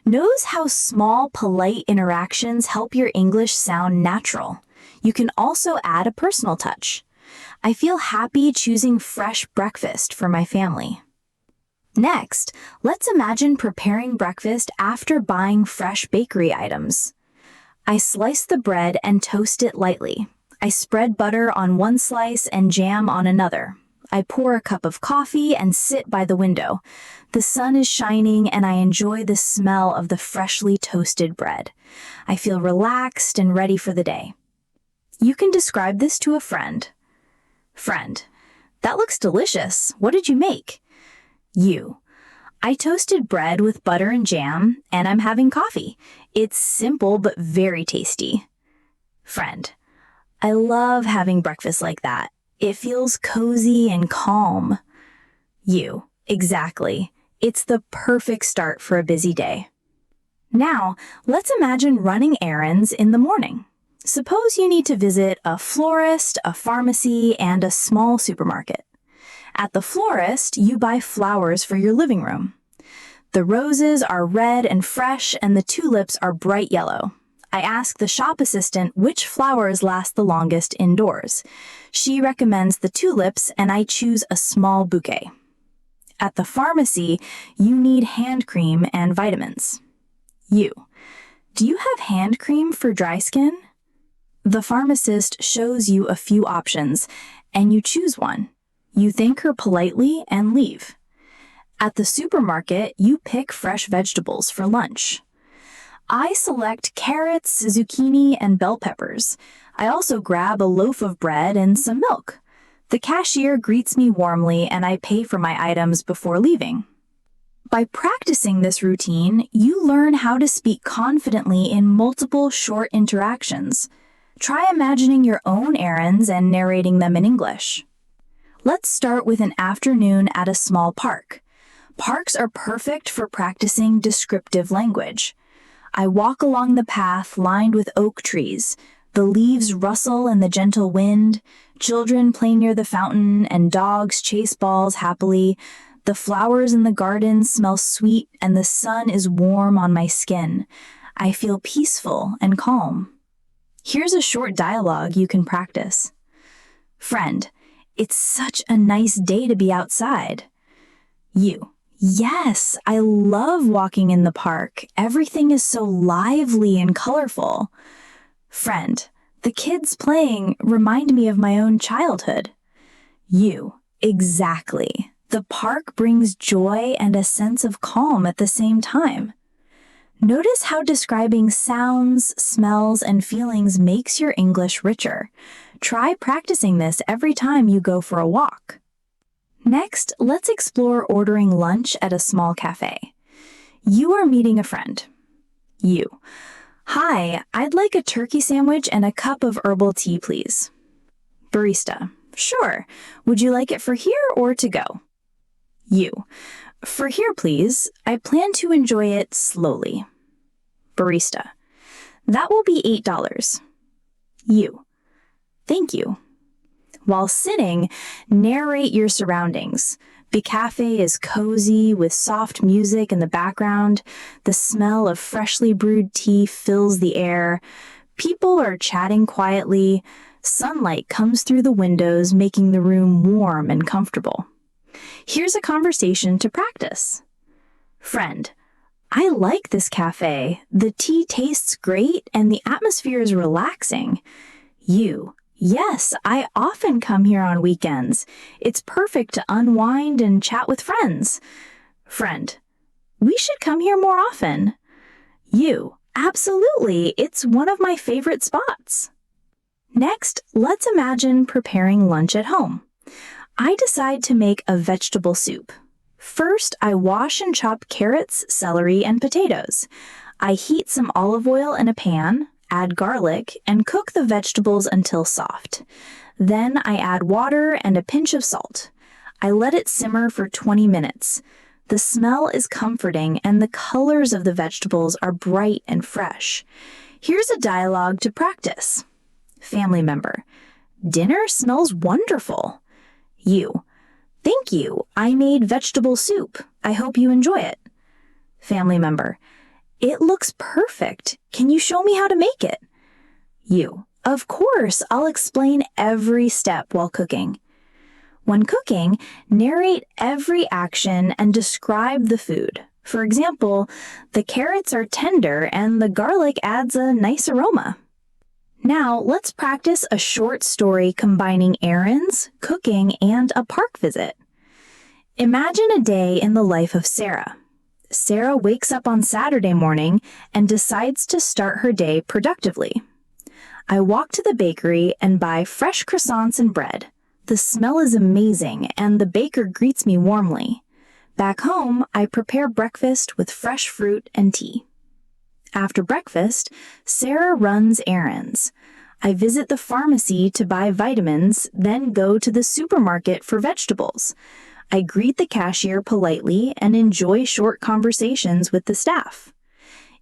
Notice how small, polite interactions help your English sound natural. You can also add a personal touch. I feel happy choosing fresh breakfast for my family. Next, let's imagine preparing breakfast after buying fresh bakery items. I slice the bread and toast it lightly. I spread butter on one slice and jam on another. I pour a cup of coffee and sit by the window. The sun is shining and I enjoy the smell of the freshly toasted bread. I feel relaxed and ready for the day. You can describe this to a friend. Friend, that looks delicious. What did you make? You, I toasted bread with butter and jam, and I'm having coffee. It's simple but very tasty. Friend, I love having breakfast like that. It feels cozy and calm. You, exactly. It's the perfect start for a busy day. Now, let's imagine running errands in the morning. Suppose you need to visit a florist, a pharmacy, and a small supermarket. At the florist, you buy flowers for your living room. The roses are red and fresh, and the tulips are bright yellow. I ask the shop assistant which flowers last the longest indoors. She recommends the tulips, and I choose a small bouquet. At the pharmacy, you need hand cream and vitamins. You, do you have hand cream for dry skin? The pharmacist shows you a few options, and you choose one. You thank her politely and leave. At the supermarket, you pick fresh vegetables for lunch. I select carrots, zucchini, and bell peppers. I also grab a loaf of bread and some milk. The cashier greets me warmly and I pay for my items before leaving. By practicing this routine, you learn how to speak confidently in multiple short interactions. Try imagining your own errands and narrating them in English. Let's start with an afternoon at a small park. Parks are perfect for practicing descriptive language. I walk along the path lined with oak trees. The leaves rustle in the gentle wind. Children play near the fountain and dogs chase balls happily. The flowers in the garden smell sweet and the sun is warm on my skin. I feel peaceful and calm. Here's a short dialogue you can practice. Friend, it's such a nice day to be outside. You, yes, I love walking in the park. Everything is so lively and colorful. Friend, the kids playing remind me of my own childhood. You, exactly. The park brings joy and a sense of calm at the same time. Notice how describing sounds, smells, and feelings makes your English richer. Try practicing this every time you go for a walk. Next, let's explore ordering lunch at a small cafe. You are meeting a friend. You, Hi, I'd like a turkey sandwich and a cup of herbal tea, please. Barista. Sure. Would you like it for here or to go? You. For here, please. I plan to enjoy it slowly. Barista. That will be $8. You. Thank you. While sitting, narrate your surroundings. The cafe is cozy with soft music in the background. The smell of freshly brewed tea fills the air. People are chatting quietly. Sunlight comes through the windows, making the room warm and comfortable. Here's a conversation to practice. Friend, I like this cafe. The tea tastes great and the atmosphere is relaxing. You. Yes, I often come here on weekends. It's perfect to unwind and chat with friends. Friend, we should come here more often. You, absolutely, it's one of my favorite spots. Next, let's imagine preparing lunch at home. I decide to make a vegetable soup. First, I wash and chop carrots, celery, and potatoes. I heat some olive oil in a pan, add garlic, and cook the vegetables until soft. Then I add water and a pinch of salt. I let it simmer for 20 minutes. The smell is comforting and the colors of the vegetables are bright and fresh. Here's a dialogue to practice. Family member. Dinner smells wonderful. You. Thank you. I made vegetable soup. I hope you enjoy it. Family member. It looks perfect. Can you show me how to make it? You. Of course, I'll explain every step while cooking. When cooking, narrate every action and describe the food. For example, the carrots are tender and the garlic adds a nice aroma. Now, let's practice a short story combining errands, cooking, and a park visit. Imagine a day in the life of Sarah. Sarah wakes up on Saturday morning and decides to start her day productively. I walk to the bakery and buy fresh croissants and bread. The smell is amazing and the baker greets me warmly. Back home, I prepare breakfast with fresh fruit and tea. After breakfast, Sarah runs errands. I visit the pharmacy to buy vitamins, then go to the supermarket for vegetables. I greet the cashier politely and enjoy short conversations with the staff.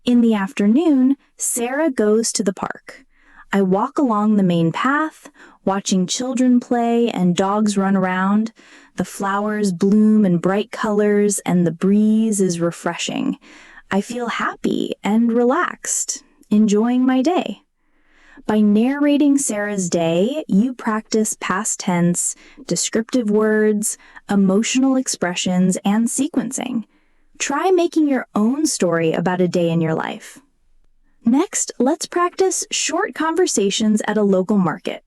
In the afternoon, Sarah goes to the park. I walk along the main path, watching children play and dogs run around. The flowers bloom in bright colors and the breeze is refreshing. I feel happy and relaxed, enjoying my day. By narrating Sarah's day, you practice past tense, descriptive words, emotional expressions, and sequencing. Try making your own story about a day in your life. Next, let's practice short conversations at a local market.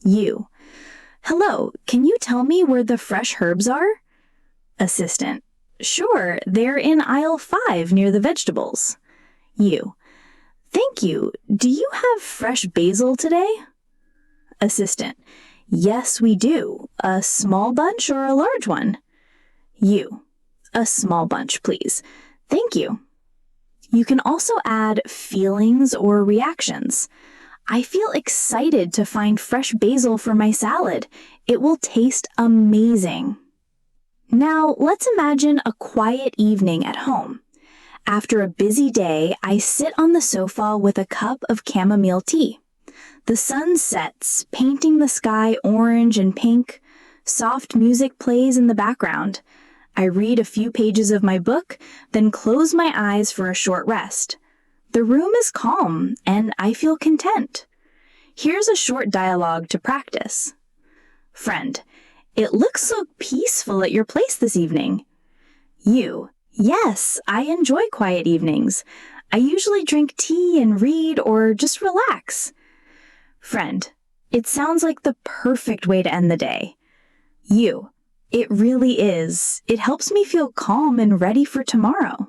You. Hello, can you tell me where the fresh herbs are? Assistant. Sure, they're in aisle 5 near the vegetables. You. Thank you. Do you have fresh basil today? Assistant. Yes, we do. A small bunch or a large one? You. A small bunch, please. Thank you. You can also add feelings or reactions. I feel excited to find fresh basil for my salad. It will taste amazing. Now, let's imagine a quiet evening at home. After a busy day, I sit on the sofa with a cup of chamomile tea. The sun sets, painting the sky orange and pink. Soft music plays in the background. I read a few pages of my book, then close my eyes for a short rest. The room is calm, and I feel content. Here's a short dialogue to practice. Friend, it looks so peaceful at your place this evening. You. Yes, I enjoy quiet evenings. I usually drink tea and read or just relax. Friend, it sounds like the perfect way to end the day. You. It really is. It helps me feel calm and ready for tomorrow.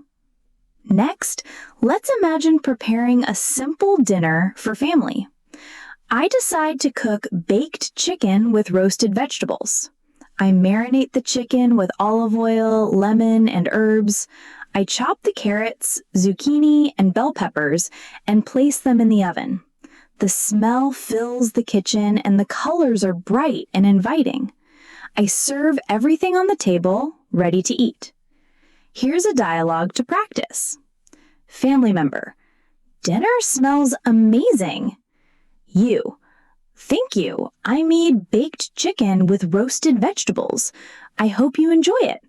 Next, let's imagine preparing a simple dinner for family. I decide to cook baked chicken with roasted vegetables. I marinate the chicken with olive oil, lemon, and herbs. I chop the carrots, zucchini, and bell peppers and place them in the oven. The smell fills the kitchen and the colors are bright and inviting. I serve everything on the table, ready to eat. Here's a dialogue to practice. Family member: dinner smells amazing. You: thank you. I made baked chicken with roasted vegetables. I hope you enjoy it.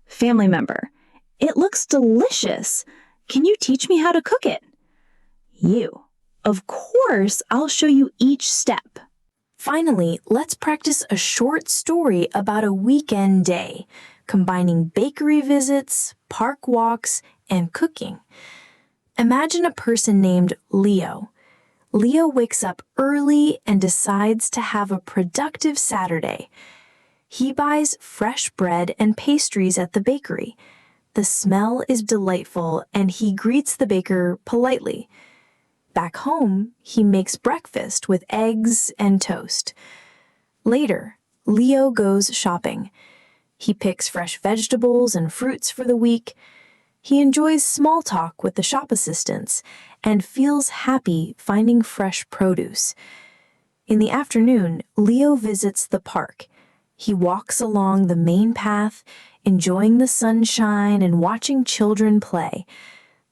Family member: it looks delicious. Can you teach me how to cook it? You: of course, I'll show you each step. Finally, let's practice a short story about a weekend day, combining bakery visits, park walks, and cooking. Imagine a person named Leo. Leo wakes up early and decides to have a productive Saturday. He buys fresh bread and pastries at the bakery. The smell is delightful, and he greets the baker politely. Back home, he makes breakfast with eggs and toast. Later, Leo goes shopping. He picks fresh vegetables and fruits for the week. He enjoys small talk with the shop assistants and feels happy finding fresh produce. In the afternoon, Leo visits the park. He walks along the main path, enjoying the sunshine and watching children play.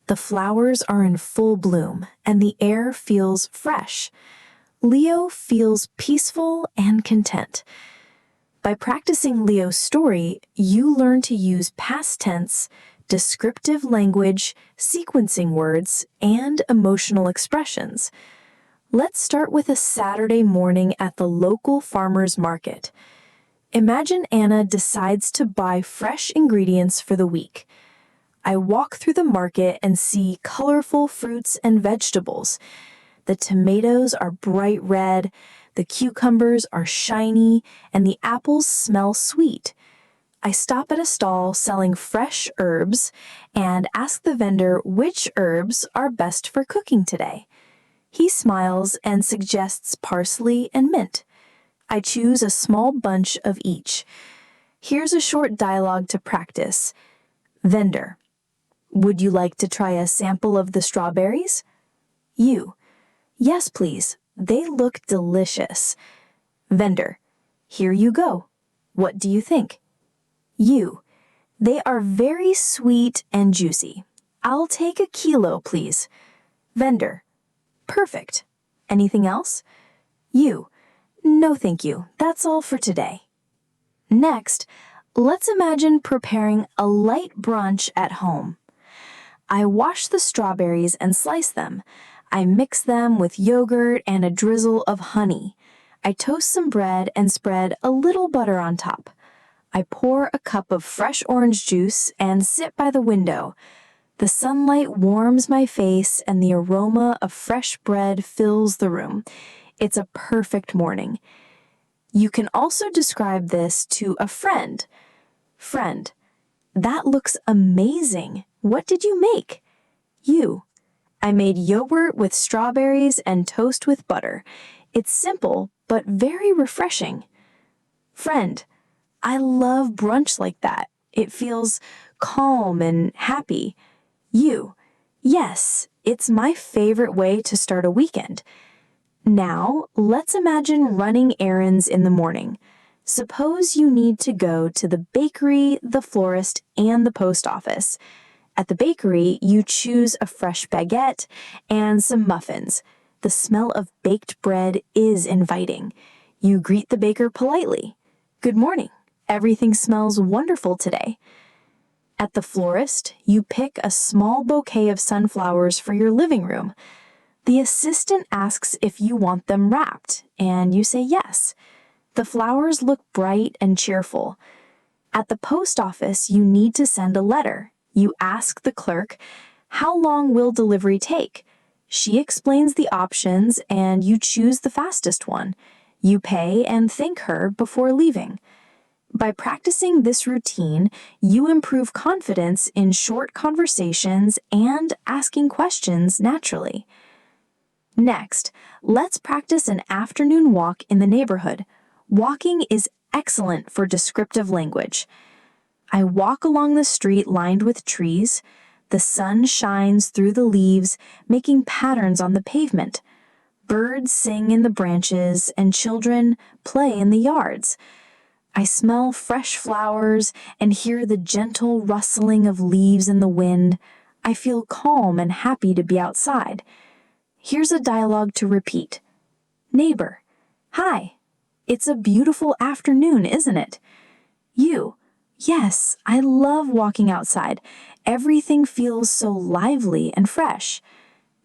The flowers are in full bloom, and the air feels fresh. Leo feels peaceful and content. By practicing Leo's story, you learn to use past tense, descriptive language, sequencing words, and emotional expressions. Let's start with a Saturday morning at the local farmer's market. Imagine Anna decides to buy fresh ingredients for the week. I walk through the market and see colorful fruits and vegetables. The tomatoes are bright red, the cucumbers are shiny, and the apples smell sweet. I stop at a stall selling fresh herbs and ask the vendor which herbs are best for cooking today. He smiles and suggests parsley and mint. I choose a small bunch of each. Here's a short dialogue to practice. Vendor: would you like to try a sample of the strawberries? You: yes, please. They look delicious. Vendor: here you go. What do you think? You: they are very sweet and juicy. I'll take a kilo, please. Vendor: perfect. Anything else? You: no, thank you. That's all for today. Next, let's imagine preparing a light brunch at home. I wash the strawberries and slice them. I mix them with yogurt and a drizzle of honey. I toast some bread and spread a little butter on top. I pour a cup of fresh orange juice and sit by the window. The sunlight warms my face and the aroma of fresh bread fills the room. It's a perfect morning. You can also describe this to a friend. Friend: that looks amazing. What did you make? You: I made yogurt with strawberries and toast with butter. It's simple, but very refreshing. Friend: I love brunch like that. It feels calm and happy. You: yes, it's my favorite way to start a weekend. Now, let's imagine running errands in the morning. Suppose you need to go to the bakery, the florist, and the post office. At the bakery, you choose a fresh baguette and some muffins. The smell of baked bread is inviting. You greet the baker politely. Good morning. Everything smells wonderful today. At the florist, you pick a small bouquet of sunflowers for your living room. The assistant asks if you want them wrapped, and you say yes. The flowers look bright and cheerful. At the post office, you need to send a letter. You ask the clerk, how long will delivery take? She explains the options, and you choose the fastest one. You pay and thank her before leaving. By practicing this routine, you improve confidence in short conversations and asking questions naturally. Next, let's practice an afternoon walk in the neighborhood. Walking is excellent for descriptive language. I walk along the street lined with trees. The sun shines through the leaves, making patterns on the pavement. Birds sing in the branches, and children play in the yards. I smell fresh flowers and hear the gentle rustling of leaves in the wind. I feel calm and happy to be outside. Here's a dialogue to repeat. Neighbor: Hi. It's a beautiful afternoon, isn't it? You: Yes, I love walking outside. Everything feels so lively and fresh.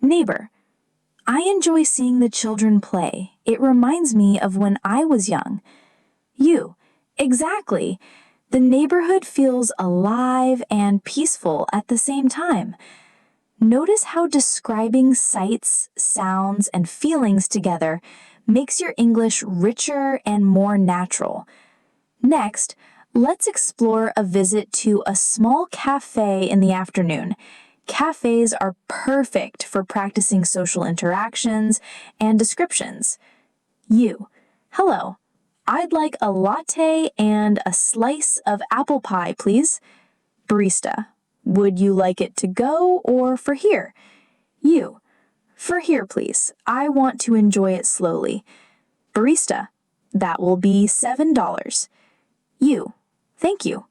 Neighbor: I enjoy seeing the children play. It reminds me of when I was young. You: Exactly. The neighborhood feels alive and peaceful at the same time. Notice how describing sights, sounds, and feelings together makes your English richer and more natural. Next, let's explore a visit to a small cafe in the afternoon. Cafes are perfect for practicing social interactions and descriptions. You: Hello. I'd like a latte and a slice of apple pie, please. Barista: Would you like it to go or for here? You: For here, please. I want to enjoy it slowly. Barista: That will be $7. You: Thank you.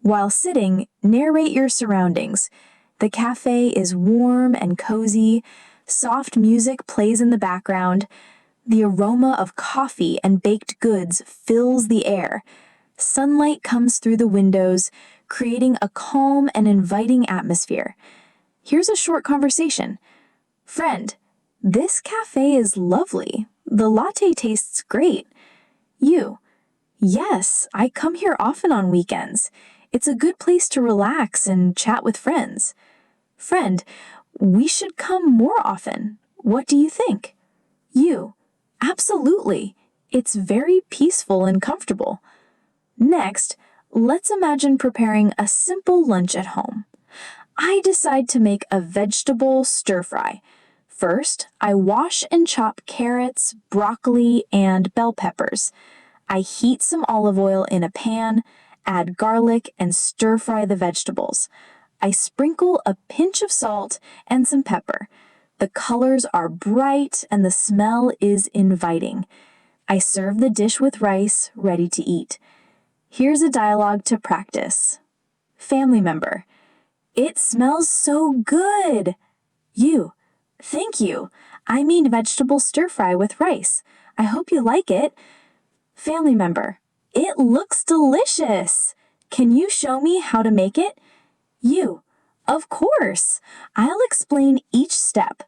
While sitting, narrate your surroundings. The cafe is warm and cozy. Soft music plays in the background. The aroma of coffee and baked goods fills the air. Sunlight comes through the windows, creating a calm and inviting atmosphere. Here's a short conversation. Friend: This cafe is lovely. The latte tastes great. You: Yes, I come here often on weekends. It's a good place to relax and chat with friends. Friend: We should come more often. What do you think? You: Absolutely. It's very peaceful and comfortable. Next, let's imagine preparing a simple lunch at home. I decide to make a vegetable stir-fry. First, I wash and chop carrots, broccoli, and bell peppers. I heat some olive oil in a pan, add garlic, and stir-fry the vegetables. I sprinkle a pinch of salt and some pepper. The colors are bright and the smell is inviting. I serve the dish with rice, ready to eat. Here's a dialogue to practice. Family member: It smells so good. You: Thank you. I made vegetable stir-fry with rice. I hope you like it. Family member: It looks delicious. Can you show me how to make it? You: Of course. I'll explain each step.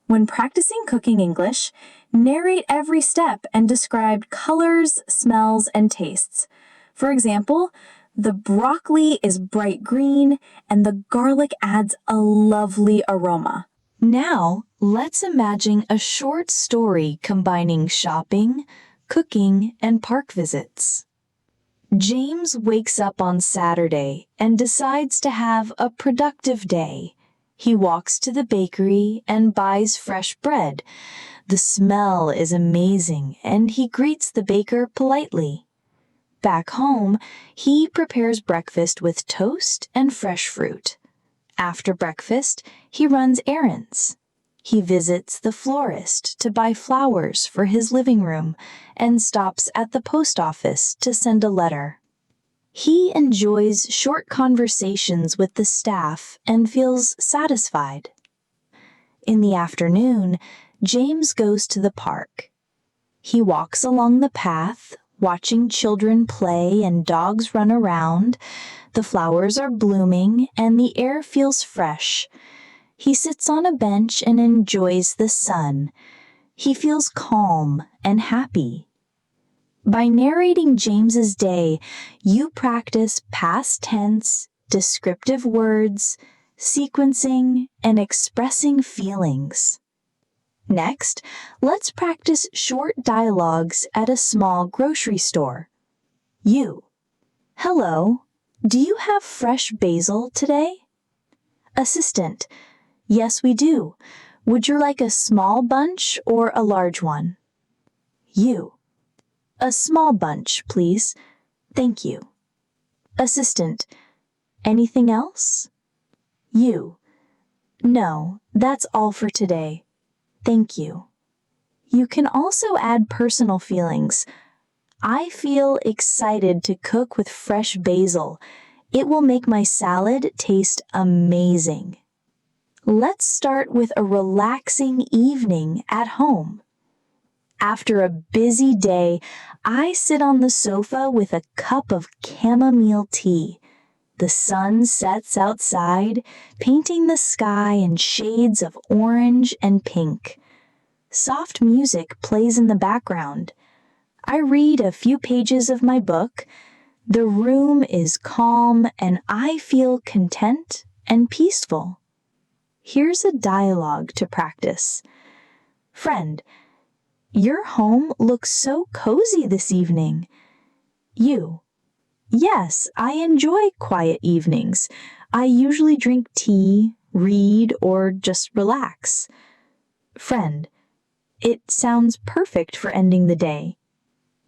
When practicing cooking English, narrate every step and describe colors, smells, and tastes. For example, the broccoli is bright green and the garlic adds a lovely aroma. Now, let's imagine a short story combining shopping, cooking, and park visits. James wakes up on Saturday and decides to have a productive day. He walks to the bakery and buys fresh bread. The smell is amazing, and he greets the baker politely. Back home, he prepares breakfast with toast and fresh fruit. After breakfast, he runs errands. He visits the florist to buy flowers for his living room and stops at the post office to send a letter. He enjoys short conversations with the staff and feels satisfied. In the afternoon, James goes to the park. He walks along the path, watching children play and dogs run around. The flowers are blooming and the air feels fresh. He sits on a bench and enjoys the sun. He feels calm and happy. By narrating James's day, you practice past tense, descriptive words, sequencing, and expressing feelings. Next, let's practice short dialogues at a small grocery store. You: Hello, do you have fresh basil today? Assistant: Yes, we do. Would you like a small bunch or a large one? You: A small bunch, please. Thank you. Assistant: anything else? You: no, that's all for today. Thank you. You can also add personal feelings. I feel excited to cook with fresh basil. It will make my salad taste amazing. Let's start with a relaxing evening at home. After a busy day, I sit on the sofa with a cup of chamomile tea. The sun sets outside, painting the sky in shades of orange and pink. Soft music plays in the background. I read a few pages of my book. The room is calm and I feel content and peaceful. Here's a dialogue to practice. Friend: your home looks so cozy this evening. You: yes, I enjoy quiet evenings. I usually drink tea, read, or just relax. Friend: it sounds perfect for ending the day.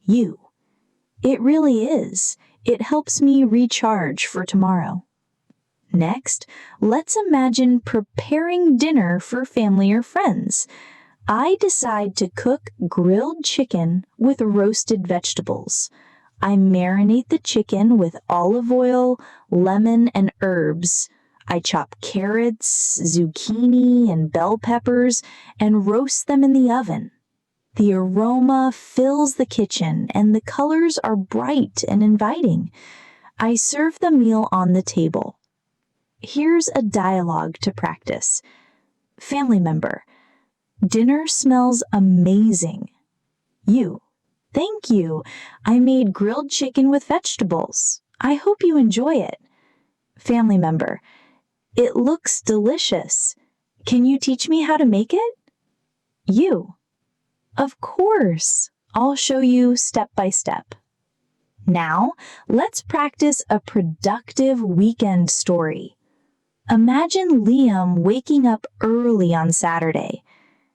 You: it really is. It helps me recharge for tomorrow. Next, let's imagine preparing dinner for family or friends. I decide to cook grilled chicken with roasted vegetables. I marinate the chicken with olive oil, lemon, and herbs. I chop carrots, zucchini, and bell peppers and roast them in the oven. The aroma fills the kitchen and the colors are bright and inviting. I serve the meal on the table. Here's a dialogue to practice. Family member: dinner smells amazing. You: thank you. I made grilled chicken with vegetables. I hope you enjoy it. Family member: it looks delicious. Can you teach me how to make it? You: of course. I'll show you step by step. Now, let's practice a productive weekend story. Imagine Liam waking up early on Saturday.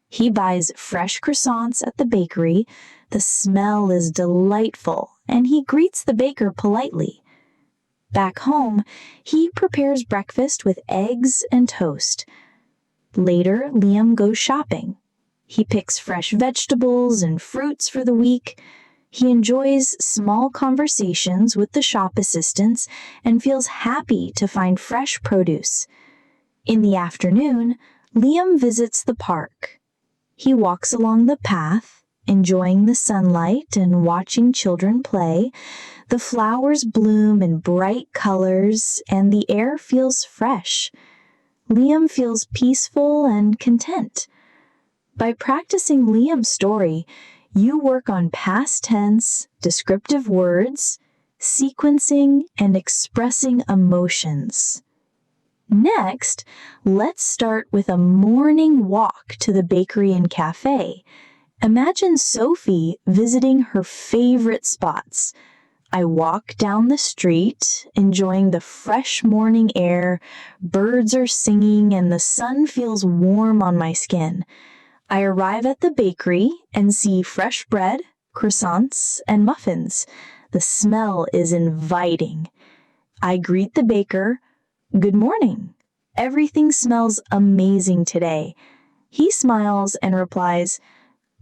He buys fresh croissants at the bakery. The smell is delightful, and he greets the baker politely. Back home, he prepares breakfast with eggs and toast. Later, Liam goes shopping. He picks fresh vegetables and fruits for the week. He enjoys small conversations with the shop assistants and feels happy to find fresh produce. In the afternoon, Liam visits the park. He walks along the path, enjoying the sunlight and watching children play. The flowers bloom in bright colors and the air feels fresh. Liam feels peaceful and content. By practicing Liam's story, you work on past tense, descriptive words, sequencing, and expressing emotions. Next, let's start with a morning walk to the bakery and cafe. Imagine Sophie visiting her favorite spots. I walk down the street, enjoying the fresh morning air, birds are singing, and the sun feels warm on my skin. I arrive at the bakery and see fresh bread, croissants, and muffins. The smell is inviting. I greet the baker. Good morning. Everything smells amazing today. He smiles and replies,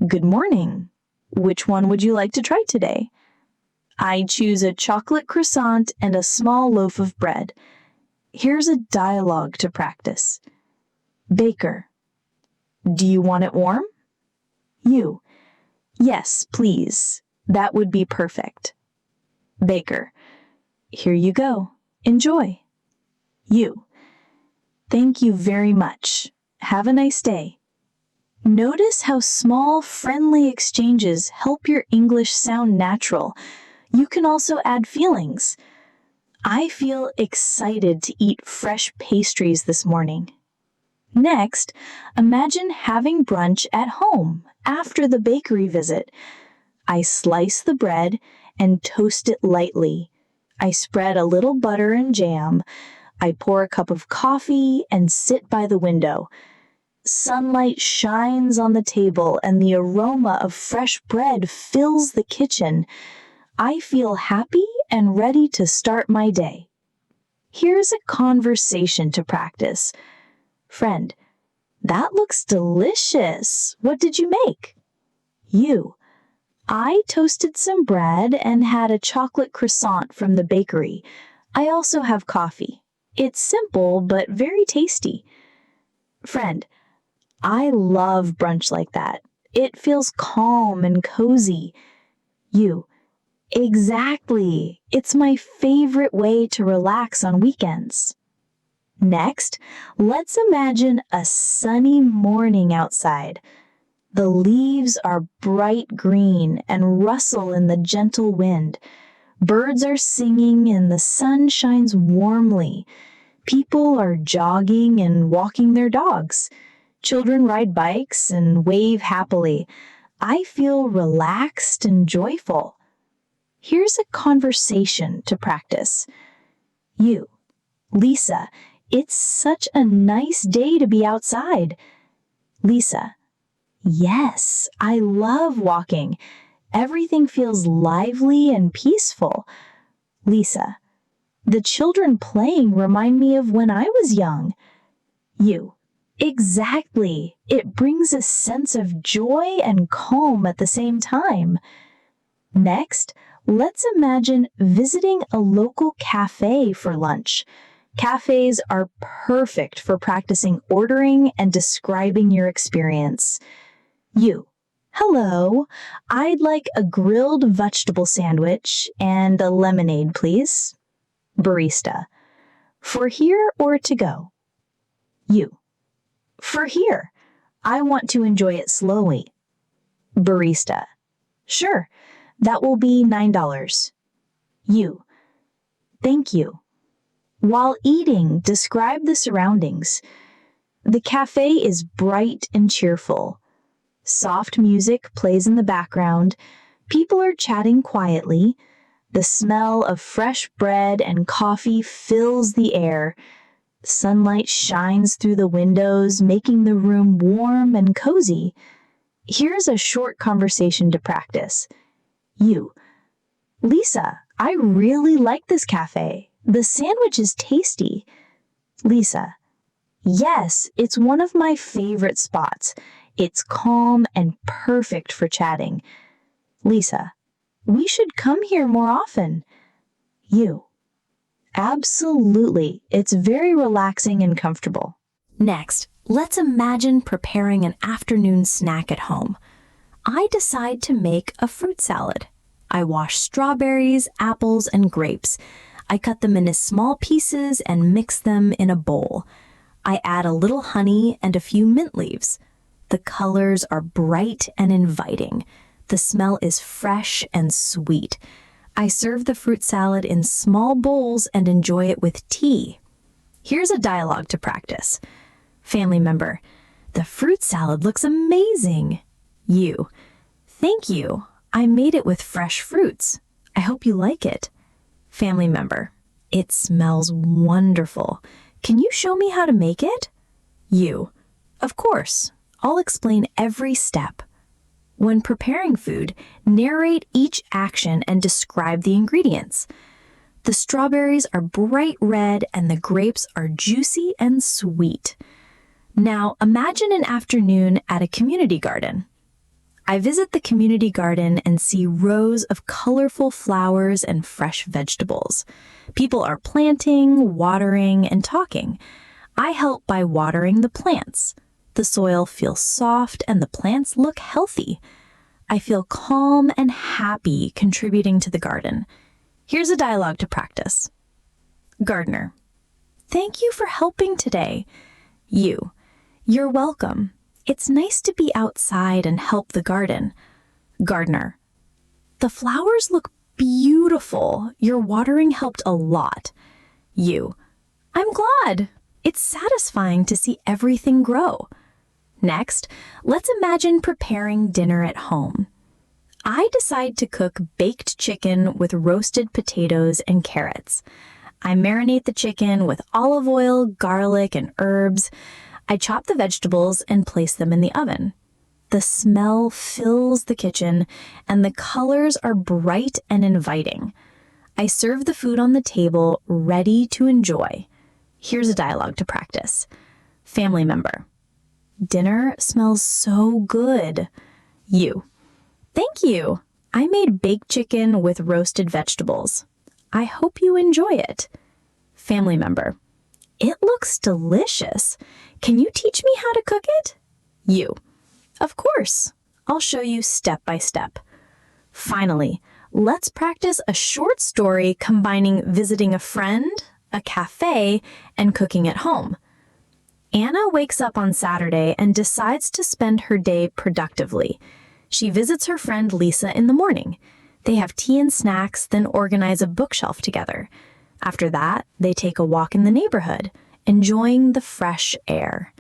good morning. Which one would you like to try today? I choose a chocolate croissant and a small loaf of bread. Here's a dialogue to practice. Baker: do you want it warm? You: yes, please. That would be perfect. Baker: here you go. Enjoy. You: thank you very much. Have a nice day. Notice how small, friendly exchanges help your English sound natural. You can also add feelings. I feel excited to eat fresh pastries this morning. Next, imagine having brunch at home after the bakery visit. I slice the bread and toast it lightly. I spread a little butter and jam. I pour a cup of coffee and sit by the window. Sunlight shines on the table and the aroma of fresh bread fills the kitchen. I feel happy and ready to start my day. Here's a conversation to practice. Friend, that looks delicious. What did you make? You, I toasted some bread and had a chocolate croissant from the bakery. I also have coffee. It's simple but very tasty. Friend, I love brunch like that. It feels calm and cozy. You, exactly. It's my favorite way to relax on weekends. Next, let's imagine a sunny morning outside. The leaves are bright green and rustle in the gentle wind. Birds are singing and the sun shines warmly. People are jogging and walking their dogs. Children ride bikes and wave happily. I feel relaxed and joyful. Here's a conversation to practice. You, Lisa, it's such a nice day to be outside. Lisa, yes, I love walking. Everything feels lively and peaceful. Lisa, the children playing remind me of when I was young. You, exactly. It brings a sense of joy and calm at the same time. Next, let's imagine visiting a local cafe for lunch. Cafes are perfect for practicing ordering and describing your experience. You, hello, I'd like a grilled vegetable sandwich and a lemonade, please. Barista, for here or to go? You, for here. I want to enjoy it slowly. Barista, sure, that will be $9. You, thank you. While eating, describe the surroundings. The cafe is bright and cheerful. Soft music plays in the background. People are chatting quietly. The smell of fresh bread and coffee fills the air. Sunlight shines through the windows, making the room warm and cozy. Here's a short conversation to practice. You, Lisa, I really like this cafe. The sandwich is tasty. Lisa, yes, it's one of my favorite spots. It's calm and perfect for chatting. Lisa, we should come here more often. You, absolutely. It's very relaxing and comfortable. Next, let's imagine preparing an afternoon snack at home. I decide to make a fruit salad. I wash strawberries, apples, and grapes. I cut them into small pieces and mix them in a bowl. I add a little honey and a few mint leaves. The colors are bright and inviting. The smell is fresh and sweet. I serve the fruit salad in small bowls and enjoy it with tea. Here's a dialogue to practice. Family member, the fruit salad looks amazing. You, thank you. I made it with fresh fruits. I hope you like it. Family member, it smells wonderful. Can you show me how to make it? You, of course. I'll explain every step. When preparing food, narrate each action and describe the ingredients. The strawberries are bright red and the grapes are juicy and sweet. Now imagine an afternoon at a community garden. I visit the community garden and see rows of colorful flowers and fresh vegetables. People are planting, watering, and talking. I help by watering the plants. The soil feels soft and the plants look healthy. I feel calm and happy contributing to the garden. Here's a dialogue to practice. Gardener, thank you for helping today. You, you're welcome. It's nice to be outside and help the garden. Gardener, the flowers look beautiful. Your watering helped a lot. You, I'm glad. It's satisfying to see everything grow. Next, let's imagine preparing dinner at home. I decide to cook baked chicken with roasted potatoes and carrots. I marinate the chicken with olive oil, garlic, and herbs. I chop the vegetables and place them in the oven. The smell fills the kitchen, and the colors are bright and inviting. I serve the food on the table, ready to enjoy. Here's a dialogue to practice. Family member. Dinner smells so good. You. Thank you. I made baked chicken with roasted vegetables. I hope you enjoy it. Family member. It looks delicious. Can you teach me how to cook it? You. Of course. I'll show you step by step. Finally, let's practice a short story combining visiting a friend, a cafe, and cooking at home. Anna wakes up on Saturday and decides to spend her day productively. She visits her friend Lisa in the morning. They have tea and snacks, then organize a bookshelf together. After that, they take a walk in the neighborhood, enjoying the fresh air.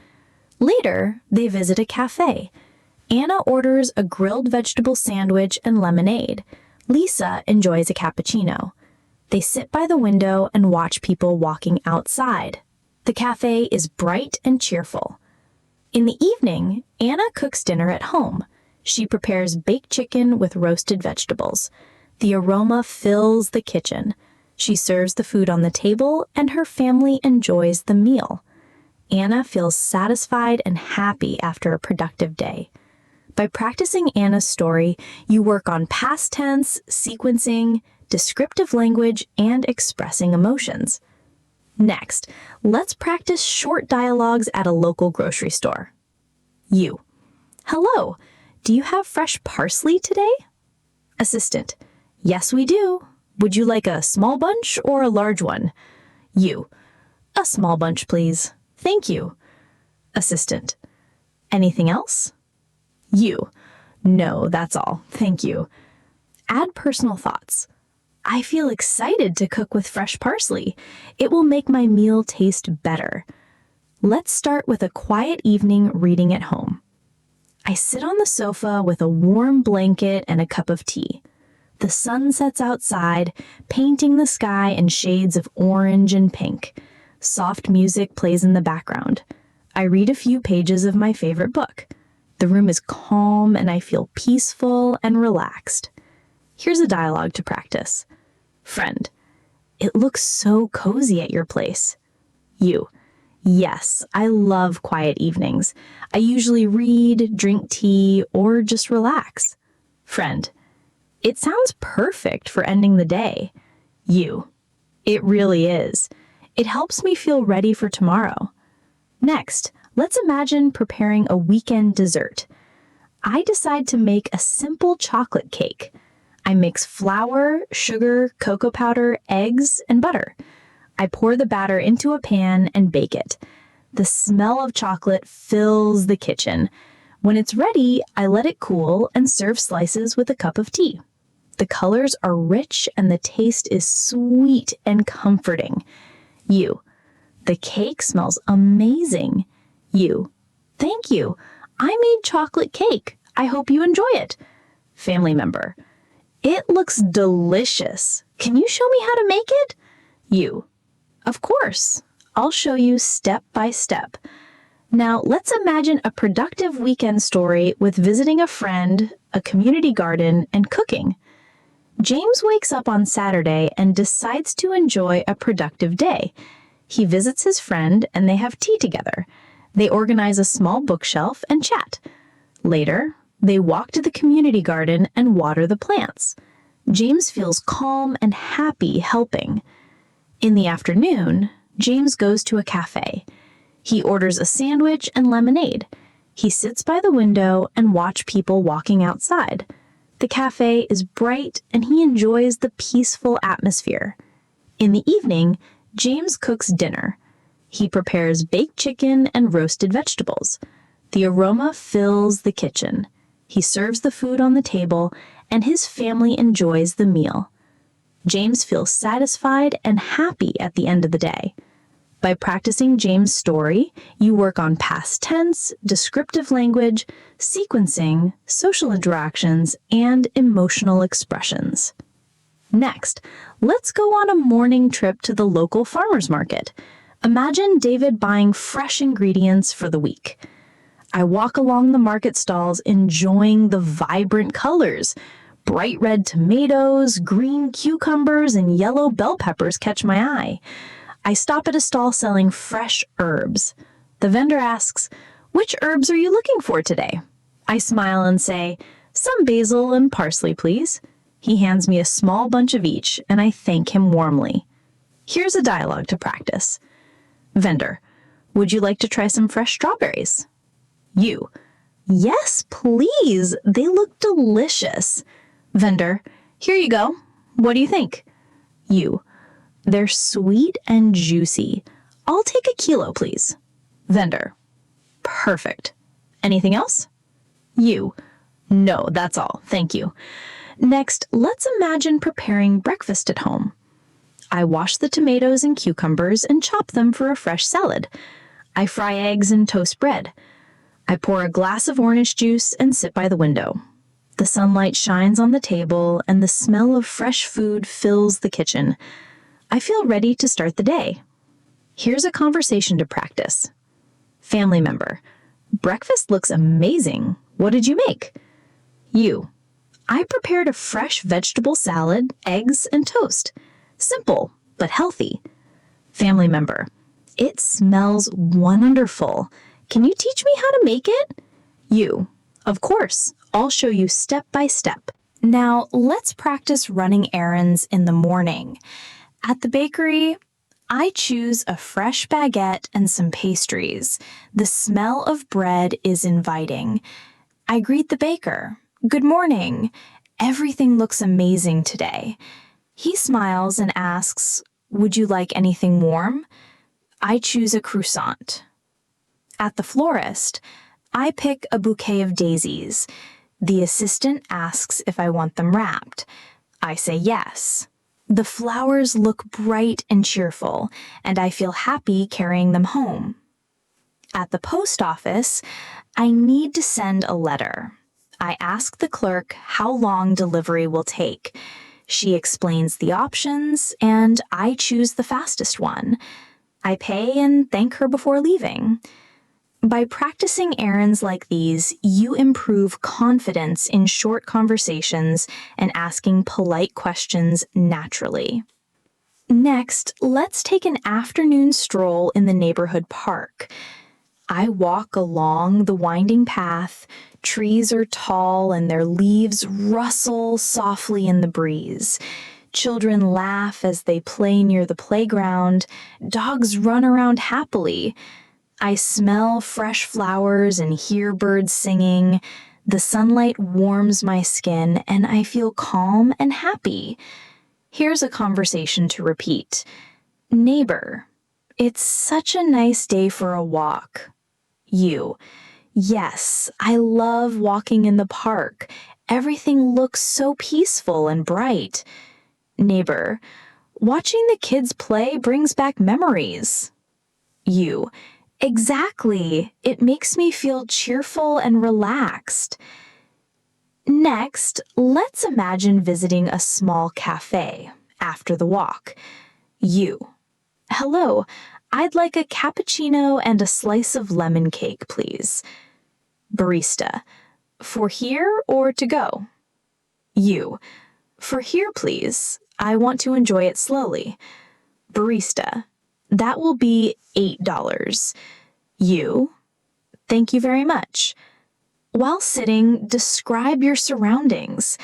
Later, they visit a cafe. Anna orders a grilled vegetable sandwich and lemonade. Lisa enjoys a cappuccino. They sit by the window and watch people walking outside. The cafe is bright and cheerful. In the evening, Anna cooks dinner at home. She prepares baked chicken with roasted vegetables. The aroma fills the kitchen. She serves the food on the table, and her family enjoys the meal. Anna feels satisfied and happy after a productive day. By practicing Anna's story, you work on past tense, sequencing, descriptive language, and expressing emotions. Next, let's practice short dialogues at a local grocery store. You. Hello. Do you have fresh parsley today? Assistant. Yes, we do. Would you like a small bunch or a large one? You. A small bunch, please. Thank you. Assistant. Anything else? You. No, that's all. Thank you. Add personal thoughts. I feel excited to cook with fresh parsley. It will make my meal taste better. Let's start with a quiet evening reading at home. I sit on the sofa with a warm blanket and a cup of tea. The sun sets outside, painting the sky in shades of orange and pink. Soft music plays in the background. I read a few pages of my favorite book. The room is calm and I feel peaceful and relaxed. Here's a dialogue to practice. Friend. It looks so cozy at your place. You. Yes, I love quiet evenings. I usually read, drink tea, or just relax. Friend. It sounds perfect for ending the day. You. It really is. It helps me feel ready for tomorrow. Next, let's imagine preparing a weekend dessert. I decide to make a simple chocolate cake. I mix flour, sugar, cocoa powder, eggs, and butter. I pour the batter into a pan and bake it. The smell of chocolate fills the kitchen. When it's ready, I let it cool and serve slices with a cup of tea. The colors are rich and the taste is sweet and comforting. You. The cake smells amazing. You. Thank you. I made chocolate cake. I hope you enjoy it. Family member. It looks delicious. Can you show me how to make it? You. Of course. I'll show you step by step. Now, let's imagine a productive weekend story with visiting a friend, a community garden, and cooking. James wakes up on Saturday and decides to enjoy a productive day. He visits his friend and they have tea together. They organize a small bookshelf and chat. Later, they walk to the community garden and water the plants. James feels calm and happy helping. In the afternoon, James goes to a cafe. He orders a sandwich and lemonade. He sits by the window and watches people walking outside. The cafe is bright and he enjoys the peaceful atmosphere. In the evening, James cooks dinner. He prepares baked chicken and roasted vegetables. The aroma fills the kitchen. He serves the food on the table, and his family enjoys the meal. James feels satisfied and happy at the end of the day. By practicing James' story, you work on past tense, descriptive language, sequencing, social interactions, and emotional expressions. Next, let's go on a morning trip to the local farmer's market. Imagine David buying fresh ingredients for the week. I walk along the market stalls enjoying the vibrant colors. Bright red tomatoes, green cucumbers, and yellow bell peppers catch my eye. I stop at a stall selling fresh herbs. The vendor asks, "Which herbs are you looking for today?" I smile and say, "Some basil and parsley, please." He hands me a small bunch of each, and I thank him warmly. Here's a dialogue to practice. Vendor, would you like to try some fresh strawberries? You, yes, please. They look delicious. Vendor, here you go. What do you think? You, they're sweet and juicy. I'll take a kilo, please. Vendor, perfect. Anything else? You, no, that's all. Thank you. Next, let's imagine preparing breakfast at home. I wash the tomatoes and cucumbers and chop them for a fresh salad. I fry eggs and toast bread. I pour a glass of orange juice and sit by the window. The sunlight shines on the table and the smell of fresh food fills the kitchen. I feel ready to start the day. Here's a conversation to practice. Family member, breakfast looks amazing. What did you make? You, I prepared a fresh vegetable salad, eggs, and toast. Simple, but healthy. Family member, it smells wonderful. Can you teach me how to make it? You, of course. I'll show you step by step. Now, let's practice running errands in the morning. At the bakery, I choose a fresh baguette and some pastries. The smell of bread is inviting. I greet the baker. Good morning. Everything looks amazing today. He smiles and asks, would you like anything warm? I choose a croissant. At the florist, I pick a bouquet of daisies. The assistant asks if I want them wrapped. I say yes. The flowers look bright and cheerful, and I feel happy carrying them home. At the post office, I need to send a letter. I ask the clerk how long delivery will take. She explains the options, and I choose the fastest one. I pay and thank her before leaving. By practicing errands like these, you improve confidence in short conversations and asking polite questions naturally. Next, let's take an afternoon stroll in the neighborhood park. I walk along the winding path. Trees are tall and their leaves rustle softly in the breeze. Children laugh as they play near the playground. Dogs run around happily. I smell fresh flowers and hear birds singing. The sunlight warms my skin and I feel calm and happy. Here's a conversation to repeat. Neighbor, it's such a nice day for a walk. You, yes, I love walking in the park. Everything looks so peaceful and bright. Neighbor, watching the kids play brings back memories. You, exactly. It makes me feel cheerful and relaxed. Next, let's imagine visiting a small cafe after the walk. You, hello, I'd like a cappuccino and a slice of lemon cake, please. Barista, for here or to go? You, for here, please. I want to enjoy it slowly. Barista, that will be $8. You, thank you very much. While sitting, describe your surroundings.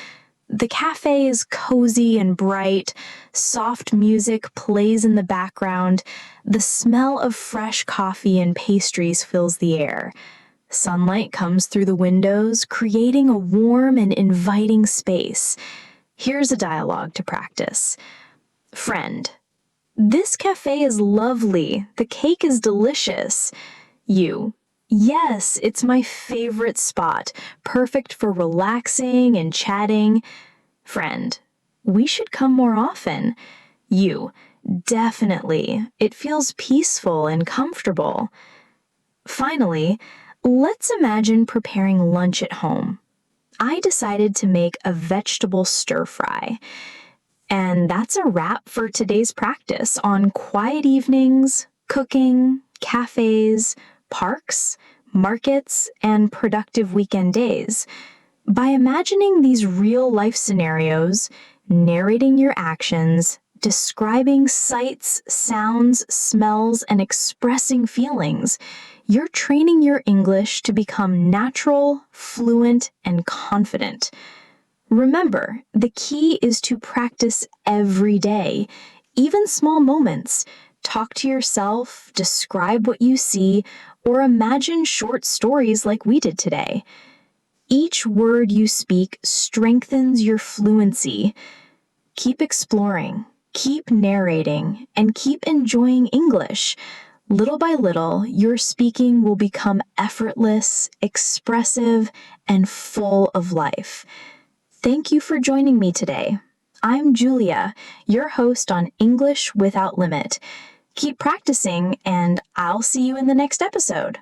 The cafe is cozy and bright. Soft music plays in the background. The smell of fresh coffee and pastries fills the air. Sunlight comes through the windows, creating a warm and inviting space. Here's a dialogue to practice. Friend, this cafe is lovely. The cake is delicious. You, yes, it's my favorite spot, perfect for relaxing and chatting. Friend, we should come more often. You, definitely. It feels peaceful and comfortable. Finally, let's imagine preparing lunch at home. I decided to make a vegetable stir-fry. And that's a wrap for today's practice on quiet evenings, cooking, cafes, parks, markets, and productive weekend days. By imagining these real-life scenarios, narrating your actions, describing sights, sounds, smells, and expressing feelings, you're training your English to become natural, fluent, and confident. Remember, the key is to practice every day, even small moments. Talk to yourself, describe what you see, or imagine short stories like we did today. Each word you speak strengthens your fluency. Keep exploring, keep narrating, and keep enjoying English. Little by little, your speaking will become effortless, expressive, and full of life. Thank you for joining me today. I'm Julia, your host on English Without Limit. Keep practicing, and I'll see you in the next episode.